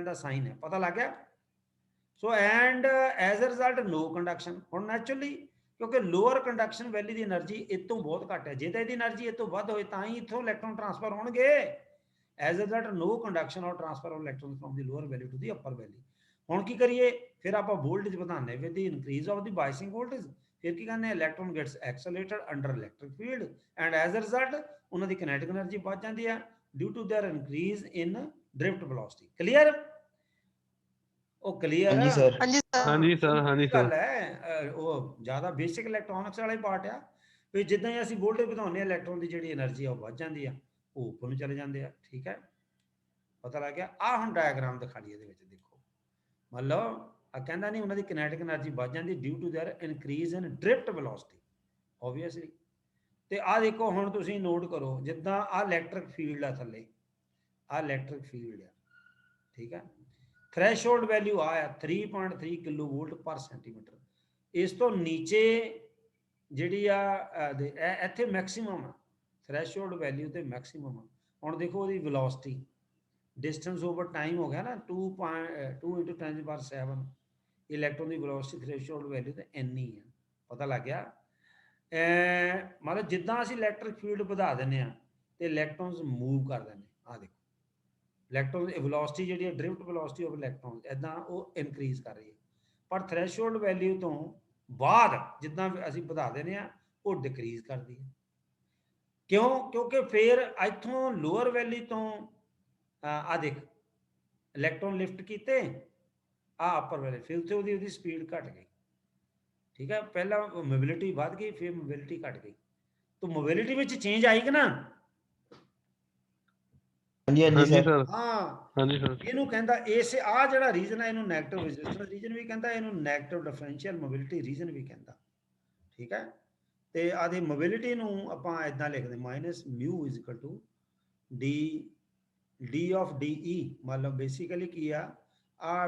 ਦਾ ਸਾਈਨ ਹੈ, ਪਤਾ ਲੱਗ ਗਿਆ? So and as a result no conduction. ਹੁਣ ਨੈਚੁਰਲੀ ਕਿਉਂਕਿ ਲੋਅਰ ਕੰਡਕਸ਼ਨ ਵੈਲੀ ਦੀ એનર્ਜੀ ਇਹ ਤੋਂ ਬਹੁਤ ਘੱਟ ਹੈ, ਜੇ ਤਾਂ ਇਹਦੀ એનર્ਜੀ ਇਹ ਤੋਂ ਵੱਧ ਹੋਏ ਤਾਂ ਹੀ ਇੱਥੋਂ ਇਲੈਕਟ੍ਰੋਨ ਟ੍ਰਾਂਸਫਰ ਹੋਣਗੇ। As a result no conduction or transfer of electron from the lower valley to the upper valley. ਹੁਣ ਕੀ ਕਰੀਏ? ਫਿਰ ਆਪਾਂ ਵੋਲਟੇਜ ਵਧਾਉਂਦੇ with the increase of the biasing voltage. ਫਿਰ ਕੀ ਕਹਿੰਦੇ? Electron gets accelerated under electric field and as a result ਉਹਨਾਂ ਦੀ ਕਿਨੈਟਿਕ એનર્ਜੀ ਵੱਧ ਜਾਂਦੀ ਹੈ due to their increase in drift velocity. Clear? ਉਹ ਕਲੀਅਰ? ਹਾਂਜੀ ਸਰ। ਹਾਂਜੀ ਸਰ, ਹਾਂਜੀ ਗੱਲ ਸਰ। ਹੈ, ਉਹ ਜ਼ਿਆਦਾ ਬੇਸਿਕ ਇਲੈਕਟ੍ਰੋਨਿਕਸ ਵਾਲਾ ਹੀ ਪਾਰਟ ਆ। ਵੀ ਜਿੱਦਾਂ ਹੀ ਅਸੀਂ ਵੋਲਟੇਜ ਵਧਾਉਂਦੇ ਹਾਂ, ਇਲੈਕਟ੍ਰੋਨ ਦੀ ਜਿਹੜੀ એનર્ਜੀ ਆ ਉਹ ਵੱਧ ਜਾਂਦੀ ਆ, ਉਹ ਉੱਪਰ ਨੂੰ ਚਲੇ ਜਾਂਦੇ ਆ, ਠੀਕ ਹੈ, ਪਤਾ ਲੱਗ ਗਿਆ? ਆ ਹੁਣ ਡਾਇਗਰਾਮ ਦਿਖਾ ਲਈ, ਇਹਦੇ ਵਿੱਚ ਦੇਖੋ, ਮਤਲਬ ਆ ਕਹਿੰਦਾ ਨਹੀਂ ਉਹਨਾਂ ਦੀ ਕਿਨੈਟਿਕ એનર્ਜੀ ਵੱਧ ਜਾਂਦੀ due to their increase in drift velocity obviously. ਤੇ ਆ ਦੇਖੋ, ਹੁਣ ਤੁਸੀਂ ਨੋਟ ਕਰੋ, ਜਿੱਦਾਂ ਆ ਇਲੈਕਟ੍ਰਿਕ ਫੀਲਡ ਆ ਥੱਲੇ, ਆ ਇਲੈਕਟ੍ਰਿਕ ਫੀਲਡ ਆ, ਠੀਕ ਹੈ। ਥ੍ਰੈਸ਼ਹੋਲਡ ਵੈਲਿਊ ਆ 3.3 ਕਿਲੋ ਵੋਲਟ ਪਰ ਸੈਂਟੀਮੀਟਰ। ਇਸ ਤੋਂ ਨੀਚੇ ਜਿਹੜੀ ਆ ਇੱਥੇ ਮੈਕਸਿਮਮ ਆ, ਥ੍ਰੈਸ਼ਹੋਲਡ ਵੈਲਿਊ ਤੇ ਮੈਕਸਿਮਮ ਆ। ਹੁਣ ਦੇਖੋ ਉਹਦੀ ਵੈਲੋਸਿਟੀ, डिस्टेंस ओवर टाइम हो गया ना, 2 × 10⁻⁷ इलैक्ट्रॉन की वेलोसिटी थ्रेशोल्ड वैल्यू तो इन्नी है, पता लग गया? मतलब जिदा असीं इलैक्ट्रिक फील्ड बढ़ा दें तो इलैक्ट्रॉन्स मूव कर दें। आ देखो, इलैक्ट्रॉन वेलोसिटी जी ड्रिफ्ट वेलोसिटी ऑफ इलैक्ट्रॉन इदा वो इनक्रीज कर रही है, पर थ्रैशोल्ड वैल्यू तो बाद जिदा असीं बढ़ा दें वो डिक्रीज करती है। क्यों? क्योंकि फिर इतों लोअर वैली तो आ देख इलैक्ट्रॉन लिफ्ट किए, आ अपर वाले, फिर उत्थे उसकी स्पीड घट गई, ठीक है। पहला मोबिलिटी बढ़ गई, फिर मोबिलिटी घट गई, तो मोबिलिटी में चेंज आई कि ना? ਹਾਂਜੀ ਸਰ। हाँ, ਹਾਂਜੀ ਸਰ। ਇਹਨੂੰ ਕਹਿੰਦਾ ਇਸ ਆ ਜਿਹੜਾ ਰੀਜਨ ਹੈ ਇਹਨੂੰ ਨੈਗੇਟਿਵ ਰੈਜ਼ਿਸਟੈਂਸ ਰੀਜਨ ਵੀ ਕਹਿੰਦਾ, ਇਹਨੂੰ ਨੈਗੇਟਿਵ ਡਿਫਰੈਂਸ਼ੀਅਲ ਮੋਬਿਲਿਟੀ ਰੀਜਨ ਵੀ ਕਹਿੰਦਾ, ਠੀਕ ਹੈ। ਤੇ ਆਦੀ ਮੋਬਿਲਿਟੀ ਨੂੰ ਆਪਾਂ ਇਦਾਂ ਲਿਖਦੇ -μ d of de, मतलब बेसिकली की आ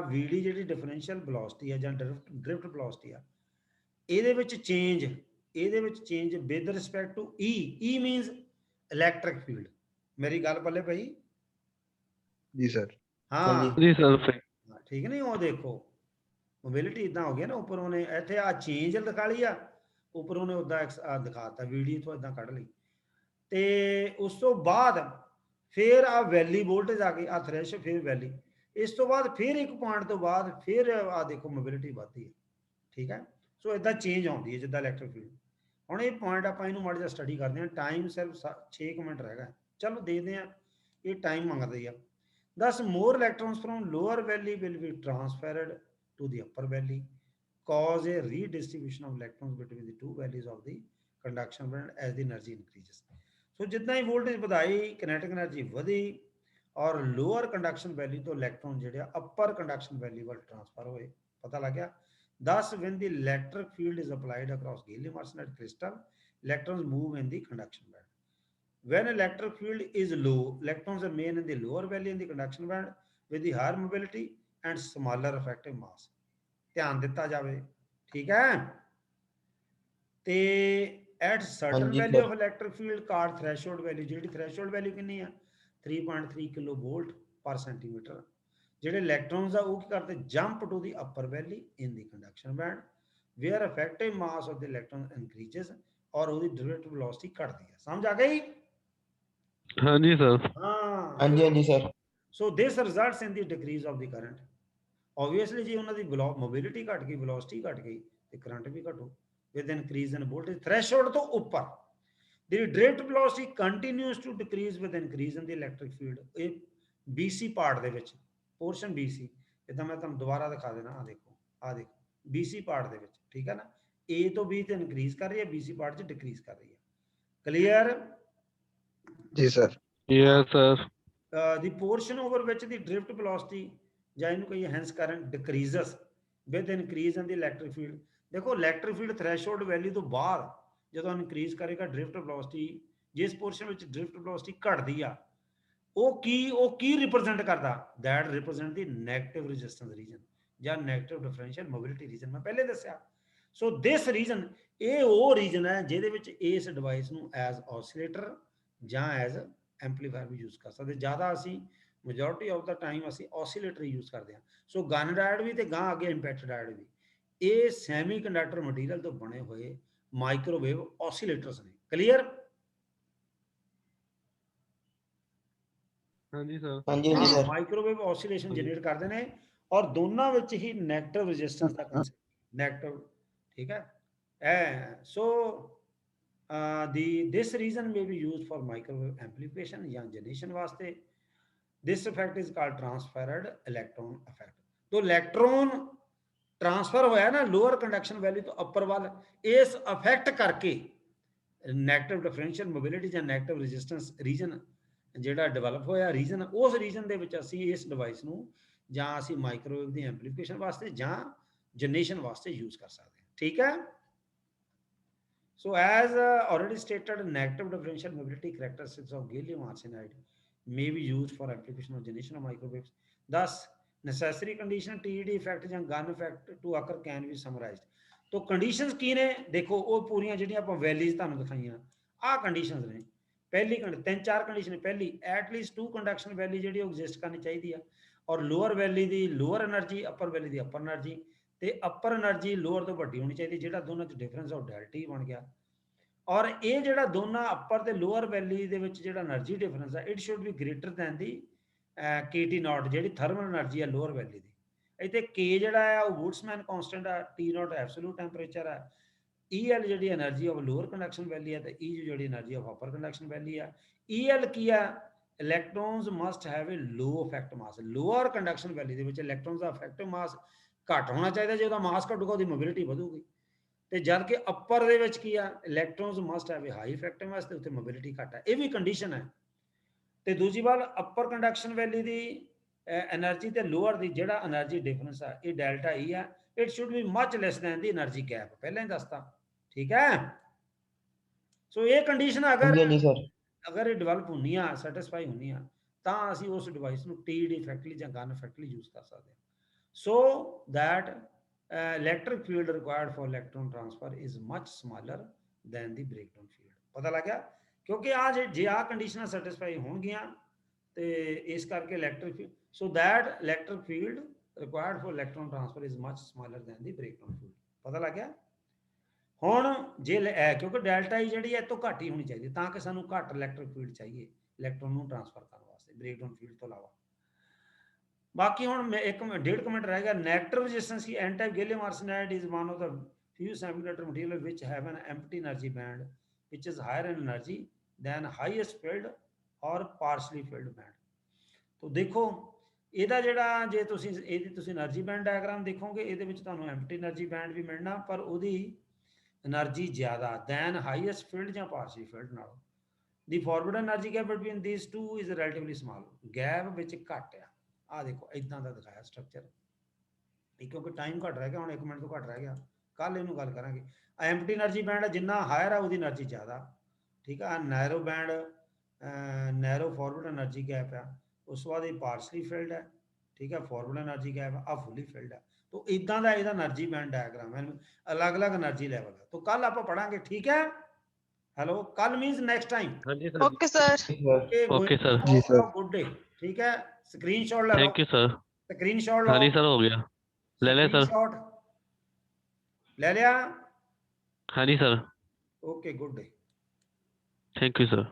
vd ਜਿਹੜੀ ਡਿਫਰੈਂਸ਼ੀਅਲ ਵੈਲੋਸਿਟੀ ਹੈ ਜਾਂ ਡ੍ਰਿਫਟ ਵੈਲੋਸਿਟੀ ਆ, ਇਹਦੇ ਵਿੱਚ change with respect to e means electric field. ਮੇਰੀ ਗੱਲ ਪੱਲੇ ਪਈ? जी सर। ਹਾਂ ਜੀ ਸਰ। ਠੀਕ ਨਹੀਂ? ਉਹ ਦੇਖੋ ਮੋਬਿਲਿਟੀ ਇਦਾਂ ਹੋ ਗਿਆ ਨਾ, ਉੱਪਰ ਉਹਨੇ ਇੱਥੇ ਆ ਚੇਂਜ ਦਿਖਾ ਲਈ ਆ, ਉੱਪਰ ਉਹਨੇ ਉਦਾਂ ਦਿਖਾਤਾ, ਵੀਡੀ ਤੋਂ ਇਦਾਂ ਕੱਢ ਲਈ। ਤੇ ਉਸ ਤੋਂ ਬਾਅਦ ਫਿਰ ਆ ਵੈਲੀ ਵੋਲਟੇਜ ਆ ਗਈ, ਆ ਥ੍ਰੈਸ਼, ਫਿਰ ਵੈਲੀ, ਇਸ ਤੋਂ ਬਾਅਦ ਫਿਰ ਇੱਕ ਪੁਆਇੰਟ ਤੋਂ ਬਾਅਦ ਫਿਰ ਆ ਦੇਖੋ ਮੋਬਿਲਿਟੀ ਵੱਧਦੀ ਹੈ, ਠੀਕ ਹੈ। ਸੋ ਇਦਾਂ ਚੇਂਜ ਆਉਂਦੀ ਹੈ ਜਿੱਦਾਂ ਇਲੈਕਟ੍ਰਿਕ ਫੀਲਡ। ਹੁਣ ਇਹ ਪੁਆਇੰਟ ਆਪਾਂ ਇਹਨੂੰ ਮਾੜਾ ਜਿਹਾ ਸਟੱਡੀ ਕਰਦੇ ਹਾਂ, ਟਾਈਮ ਸਿਰਫ 6 ਮਿੰਟ ਰਹਿ ਗਿਆ, ਚਲੋ ਦੇਖਦੇ ਹਾਂ, ਇਹ ਟਾਈਮ ਮੰਗਦਾ ਹੀ ਆ। Thus, more electrons from lower valley will be transferred to the upper valley, cause a redistribution of electrons between the two valleys of the conduction band as the energy increases. So, जितना ही voltage ਵਧਾਈ, kinetic energy ਵਧੀ, और lower conduction valley ਤੋਂ electron ਜਿਹੜੇ upper conduction valley ਵੱਲ transfer ਹੋਏ, ਪਤਾ ਲੱਗ ਗਿਆ। Thus, when the electric field is applied across gallium arsenide crystal, electrons move in the conduction band. When electric field is low, electrons remain in the lower valley in the conduction band with the higher mobility and smaller effective mass. ਧਿਆਨ ਦਿੱਤਾ ਜਾਵੇ, ਠੀਕ ਹੈ। ਤੇ at certain value of electric field called threshold value, ਜਿਹੜੀ threshold value ਕਿੰਨੀ ਆ 3.3 kilovolt per centimeter, ਜਿਹੜੇ electrons ਆ ਉਹ ਕੀ ਕਰਦੇ, jump to the upper valley in the conduction band where effective mass of the electron increases, और ਉਹਦੀ derivative velocity ਘਟਦੀ ਹੈ। ਸਮਝ ਆ ਗਈ? हाँ जी सर। हाँ जी sir. So this results in the decrease of the current. Obviously जी ਉਹਨਾਂ ਦੀ mobility ਘਟ ਗਈ, velocity ਘਟ ਗਈ, ਤੇ current we ਘਟੂ with increase in voltage threshold ਤੋਂ ਉੱਪਰ। The derivative velocity continues to decrease with increase in the electric field. ਇਹ BC part ਦੇ ਵਿੱਚ, portion BC, ਇਦਾਂ ਮੈਂ ਤੁਹਾਨੂੰ ਦੁਬਾਰਾ ਦਿਖਾ ਦੇਣਾ, ਆ ਦੇਖੋ BC part ਦੇ ਵਿੱਚ, ਠੀਕ ਹੈ ਨਾ। A ਤੋਂ B ਤੇ ਇਨਕਰੀਜ਼ ਕਰ ਰਹੀ ਹੈ, BC part 'ਚ ਡਿਕਰੀਜ਼ ਕਰ ਰਹੀ ਹੈ। ਕਲੀਅਰ? जी sir. Yes sir। The portion over which the drift velocity ਜਾਂ ਇਹਨੂੰ ਕਹੀਏ hence current decreases with increase in the electric field। ਦੇਖੋ electric field threshold value ਤੋਂ ਬਾਅਦ ਜਦੋਂ ਇਨਕਰੀਜ਼ ਕਰੇਗਾ drift velocity, ਜਿਸ portion ਵਿੱਚ drift velocity ਘਟਦੀ ਆ, ਉਹ ਕੀ ਰਿਪਰੈਜ਼ੈਂਟ ਕਰਦਾ, that represent the negative resistance region ਜਾਂ negative differential mobility region, ਮੈਂ ਪਹਿਲੇ ਦੱਸਿਆ। ਸੋ this region, ਇਹ ਉਹ ਰੀਜਨ ਹੈ ਜਿਹਦੇ ਵਿੱਚ ਇਸ ਡਿਵਾਈਸ ਨੂੰ ਐਜ਼ ਔਸੀਲੇਟਰ ਜਾਂ ਐਜ਼ ਐਂਪਲੀਫਾਇਰ ਵੀ ਯੂਜ਼ ਕਰ ਸਕਦੇ। ਜ਼ਿਆਦਾ ਅਸੀਂ ਮੈਜੋਰਿਟੀ ਆਫ ਦਾ ਟਾਈਮ ਅਸੀਂ ਔਸੀਲੇਟਰ ਯੂਜ਼ ਕਰਦੇ ਹਾਂ। ਸੋ ਗਨ ਡਾਇਡ ਵੀ ਤੇ ਗਾਂ ਅੱਗੇ ਇੰਪੈਕਟ ਡਾਇਡ ਵੀ, ਇਹ ਸੈਮੀ ਕੰਡਕਟਰ ਮਟੀਰੀਅਲ ਤੋਂ ਬਣੇ ਹੋਏ ਮਾਈਕ੍ਰੋਵੇਵ ਔਸੀਲੇਟਰਸ ਨੇ। ਕਲੀਅਰ? हाँ जी सर। हाँ जी सर। ਮਾਈਕ੍ਰੋਵੇਵ ਔਸੀਲੇਸ਼ਨ ਜਨਰੇਟ ਕਰਦੇ ਨੇ, ਔਰ ਦੋਨਾਂ ਵਿੱਚ ਹੀ ਨੈਗੇਟਿਵ ਰੈਜ਼ਿਸਟੈਂਸ ਦਾ ਕਨਸੈਪਟ, ਨੈਗੇਟਿਵ, ਠੀਕ ਹੈ। ਸੋ this reason may be used for microwave amplification ਜਾਂ generation ਵਾਸਤੇ। This effect is called transferred electron effect। तो electron ट्रांसफर होया ना लोअर कंडक्शन वैल्यू तो अपर वाल, इस अफेक्ट करके नेगेटिव डिफरेंशियल मोबिलिटी ਜਾਂ नेगेटिव रेजिस्टेंस रीजन ਜਿਹੜਾ ਡਿਵੈਲਪ ਹੋਇਆ ਰੀਜਨ, ਉਸ ਰੀਜਨ ਦੇ ਵਿੱਚ ਅਸੀਂ ਇਸ ਡਿਵਾਈਸ ਨੂੰ ਜਾਂ ਅਸੀਂ ਮਾਈਕ੍ਰੋਵੇਵ ਦੀ ਐਂਪਲੀਫਿਕੇਸ਼ਨ ਵਾਸਤੇ ਜਾਂ ਜਨਰੇਸ਼ਨ ਵਾਸਤੇ ਯੂਜ਼ ਕਰ ਸਕਦੇ ਹਾਂ, ਠੀਕ ਹੈ। So as already stated, negative differential mobility characteristics of gallium arsenide may be used for application of generation of microwaves. Thus, necessary condition TED effect ਜਾਂ gun effect to occur can be summarized। तो conditions ਕੀ ਨੇ ਦੇਖੋ, ਉਹ ਪੂਰੀਆਂ ਜਿਹੜੀਆਂ ਆਪਾਂ ਵੈਲੀਜ਼ ਤੁਹਾਨੂੰ ਦਿਖਾਈਆਂ, ਆਹ ਕੰਡੀਸ਼ਨਸ ਨੇ। ਪਹਿਲੀ ਤਿੰਨ ਚਾਰ ਕੰਡੀਸ਼ਨ, ਪਹਿਲੀ ਐਟਲੀਸਟ 2 ਕੰਡਕਸ਼ਨ ਵੈਲੀ ਜਿਹੜੀ ਉਹ ਐਗਜ਼ਿਸਟ ਕਰਨੀ ਚਾਹੀਦੀ ਆ, ਔਰ ਲੋਅਰ ਵੈਲੀ ਦੀ ਲੋਅਰ એનર્ਜੀ, ਅਪਰ ਵੈਲੀ ਦੀ ਅਪਰ એનર્ਜੀ, ਤੇ ਅਪਰ એનર્ਜੀ ਲੋਅਰ ਤੋਂ ਵੱਡੀ ਹੋਣੀ ਚਾਹੀਦੀ, ਜਿਹੜਾ ਦੋਨਾਂ 'ਚ ਡਿਫਰੈਂਸ ਉਹ ਡੈਲਟਾ ਬਣ ਗਿਆ। ਔਰ ਇਹ ਜਿਹੜਾ ਦੋਨਾਂ ਅਪਰ ਤੇ ਲੋਅਰ ਵੈਲੀ ਦੇ ਵਿੱਚ ਜਿਹੜਾ એનર્ਜੀ ਡਿਫਰੈਂਸ ਆ, it should be greater than the KT naught, ਜਿਹੜੀ ਥਰਮਲ એનર્ਜੀ ਆ ਲੋਅਰ ਵੈਲੀ ਦੀ। ਇੱਥੇ K ਜਿਹੜਾ ਆ ਉਹ ਵੁਡਸਮੈਨ ਕਾਂਸਟੈਂਟ ਆ, T ਨਾਟ ਐਬਸੋਲੂਟ ਟੈਂਪਰੇਚਰ ਆ, EL ਜਿਹੜੀ energy of lower conduction valley ਆ, ਤੇ E ਜਿਹੜੀ energy of upper conduction valley ਆ। EL ਕੀ ਆ, electrons must have a low effect mass. Lower conduction valley ਦੇ ਵਿੱਚ ਇਲੈਕਟ੍ਰੋਨਸ ਦਾ ਇਫੈਕਟਿਵ ਮਾਸ ਘੱਟ ਹੋਣਾ ਚਾਹੀਦਾ, ਜੇ ਉਹਦਾ ਮਾਸ ਘਟੂਗਾ ਉਹਦੀ ਮੋਬਿਲਿਟੀ ਵਧੂਗੀ। ਤੇ ਜਦ ਕਿ ਅਪਰ ਦੇ ਵਿੱਚ ਕੀ ਆ, electrons must have a high effective mass, ਤੇ ਉੱਥੇ ਮੋਬਿਲਿਟੀ ਘੱਟ ਹੈ, ਇਹ ਵੀ ਕੰਡੀਸ਼ਨ ਹੈ। ਤੇ ਦੂਜੀ ਗੱਲ, ਅਪਰ ਕੰਡਕਸ਼ਨ ਵੈਲੀ ਦੀ એનર્ਜੀ ਤੇ ਲੋਅਰ ਦੀ ਜਿਹੜਾ એનર્ਜੀ ਡਿਫਰੈਂਸ ਆ, ਇਹ ਡੈਲਟਾ E ਆ, it should B much less than the energy gap, ਪਹਿਲਾਂ ਹੀ ਦੱਸਤਾ, ਠੀਕ ਹੈ। ਸੋ ਇਹ ਕੰਡੀਸ਼ਨ ਅਗਰ ਇਹ ਡਿਵੈਲਪ ਹੁੰਦੀ ਆ, ਸੈਟੀਸਫਾਈ ਹੁੰਦੀ ਆ, ਤਾਂ ਅਸੀਂ ਉਸ ਡਿਵਾਈਸ ਨੂੰ TED ਇਫੈਕਟਲੀ ਜਾਂ ਗਨ ਇਫੈਕਟਲੀ ਯੂਜ਼ ਕਰ ਸਕਦੇ ਹਾਂ। So that electric field required for electron transfer is much smaller than the breakdown field। ਪਤਾ ਲੱਗ ਗਿਆ? ਕਿਉਂਕਿ ਆ ਜੇ ਆ ਕੰਡੀਸ਼ਨਾਂ ਸੈਟੀਸਫਾਈ ਹੋਣਗੀਆਂ ਤੇ ਇਸ ਕਰਕੇ electric, so that electric field required for electron transfer is much smaller than the breakdown field। ਪਤਾ ਲੱਗ ਗਿਆ? ਹੁਣ ਜੇ क्योंकि डेल्टा ई जी तो घट ही होनी चाहिए ताकि सानू घट इलैक्ट्रिक फील्ड चाहिए इलैक्ट्रॉन को ट्रांसफर करने वास्ते ब्रेकडाउन फील्ड तो अलावा। बाकी हुण मैं एक 1.5 मिनट रह गया। नेगेटिव रेजिस्टेंस की N type gallium arsenide is one of the few semiconductor material which have an empty energy band which is higher in energy than highest filled or partially filled band। तो देखो ਇਹਦਾ ਜਿਹੜਾ ਜੇ ਤੁਸੀਂ ਇਹਦੀ ਤੁਸੀਂ energy band diagram ਦੇਖੋਗੇ ਇਹਦੇ ਵਿੱਚ ਤੁਹਾਨੂੰ ਐਮਪਟੀ એનર્ਜੀ ਬੈਂਡ ਵੀ ਮਿਲਣਾ ਪਰ ਉਹਦੀ એનર્ਜੀ ਜ਼ਿਆਦਾ ਦੈਨ ਹਾਈਐਸਟ ਫੀਲਡ ਜਾਂ ਪਾਰਸ਼ਲੀ ਫੀਲਡ ਨਾਲੋਂ। The forward energy gap between these two is relatively small. Gap ਵਿੱਚ ਘੱਟ ਆ ਦੇਖੋ ਇਦਾਂ ਦਾ ਦਿਖਾਇਆ ਸਟਰਕਚਰ। ਇਹ ਕਿਉਂਕਿ ਟਾਈਮ ਘੱਟ ਰਹਿ ਗਿਆ ਹੁਣ 1 ਮਿੰਟ ਤੋਂ ਘੱਟ ਰਹਿ ਗਿਆ ਕੱਲ ਇਹਨੂੰ ਗੱਲ ਕਰਾਂਗੇ। ਐਮਪਟੀ એનર્ਜੀ ਬੈਂਡ ਜਿੰਨਾ ਹਾਇਰ ਆ ਉਹਦੀ એનર્ਜੀ ਜ਼ਿਆਦਾ ਠੀਕ ਆ। Narrow band narrow forward energy gap ਆ ਉਸ ਤੋਂ ਬਾਅਦ ਇਹ ਪਾਰਸ਼ਲੀ ਫਿਲਡ ਹੈ ਠੀਕ ਹੈ ਫਾਰਵਰਡ એનર્ਜੀ ਗੈਪ ਆ ਫੁੱਲੀ ਫਿਲਡ ਹੈ। तो इदां दा ਇਹਦਾ એનર્ਜੀ ਬੈਂਡ ਡਾਇਗਰਾਮ ਹੈ अलग-अलग એનર્ਜੀ ਲੈਵਲ ਹੈ। तो कल ਆਪਾਂ ਪੜਾਂਗੇ ठीक है। हेलो कल मींस नेक्स्ट टाइम। हाँ जी sir. Okay sir. Okay sir. जी सर। गुड डे ठीक है। स्क्रीनशॉट ले लो। Thank you sir. स्क्रीनशॉट हाँ लो। जी सर हो गया। ले लें सर। स्क्रीनशॉट ले लिया। हाँ जी sir. Okay good day. Thank you sir.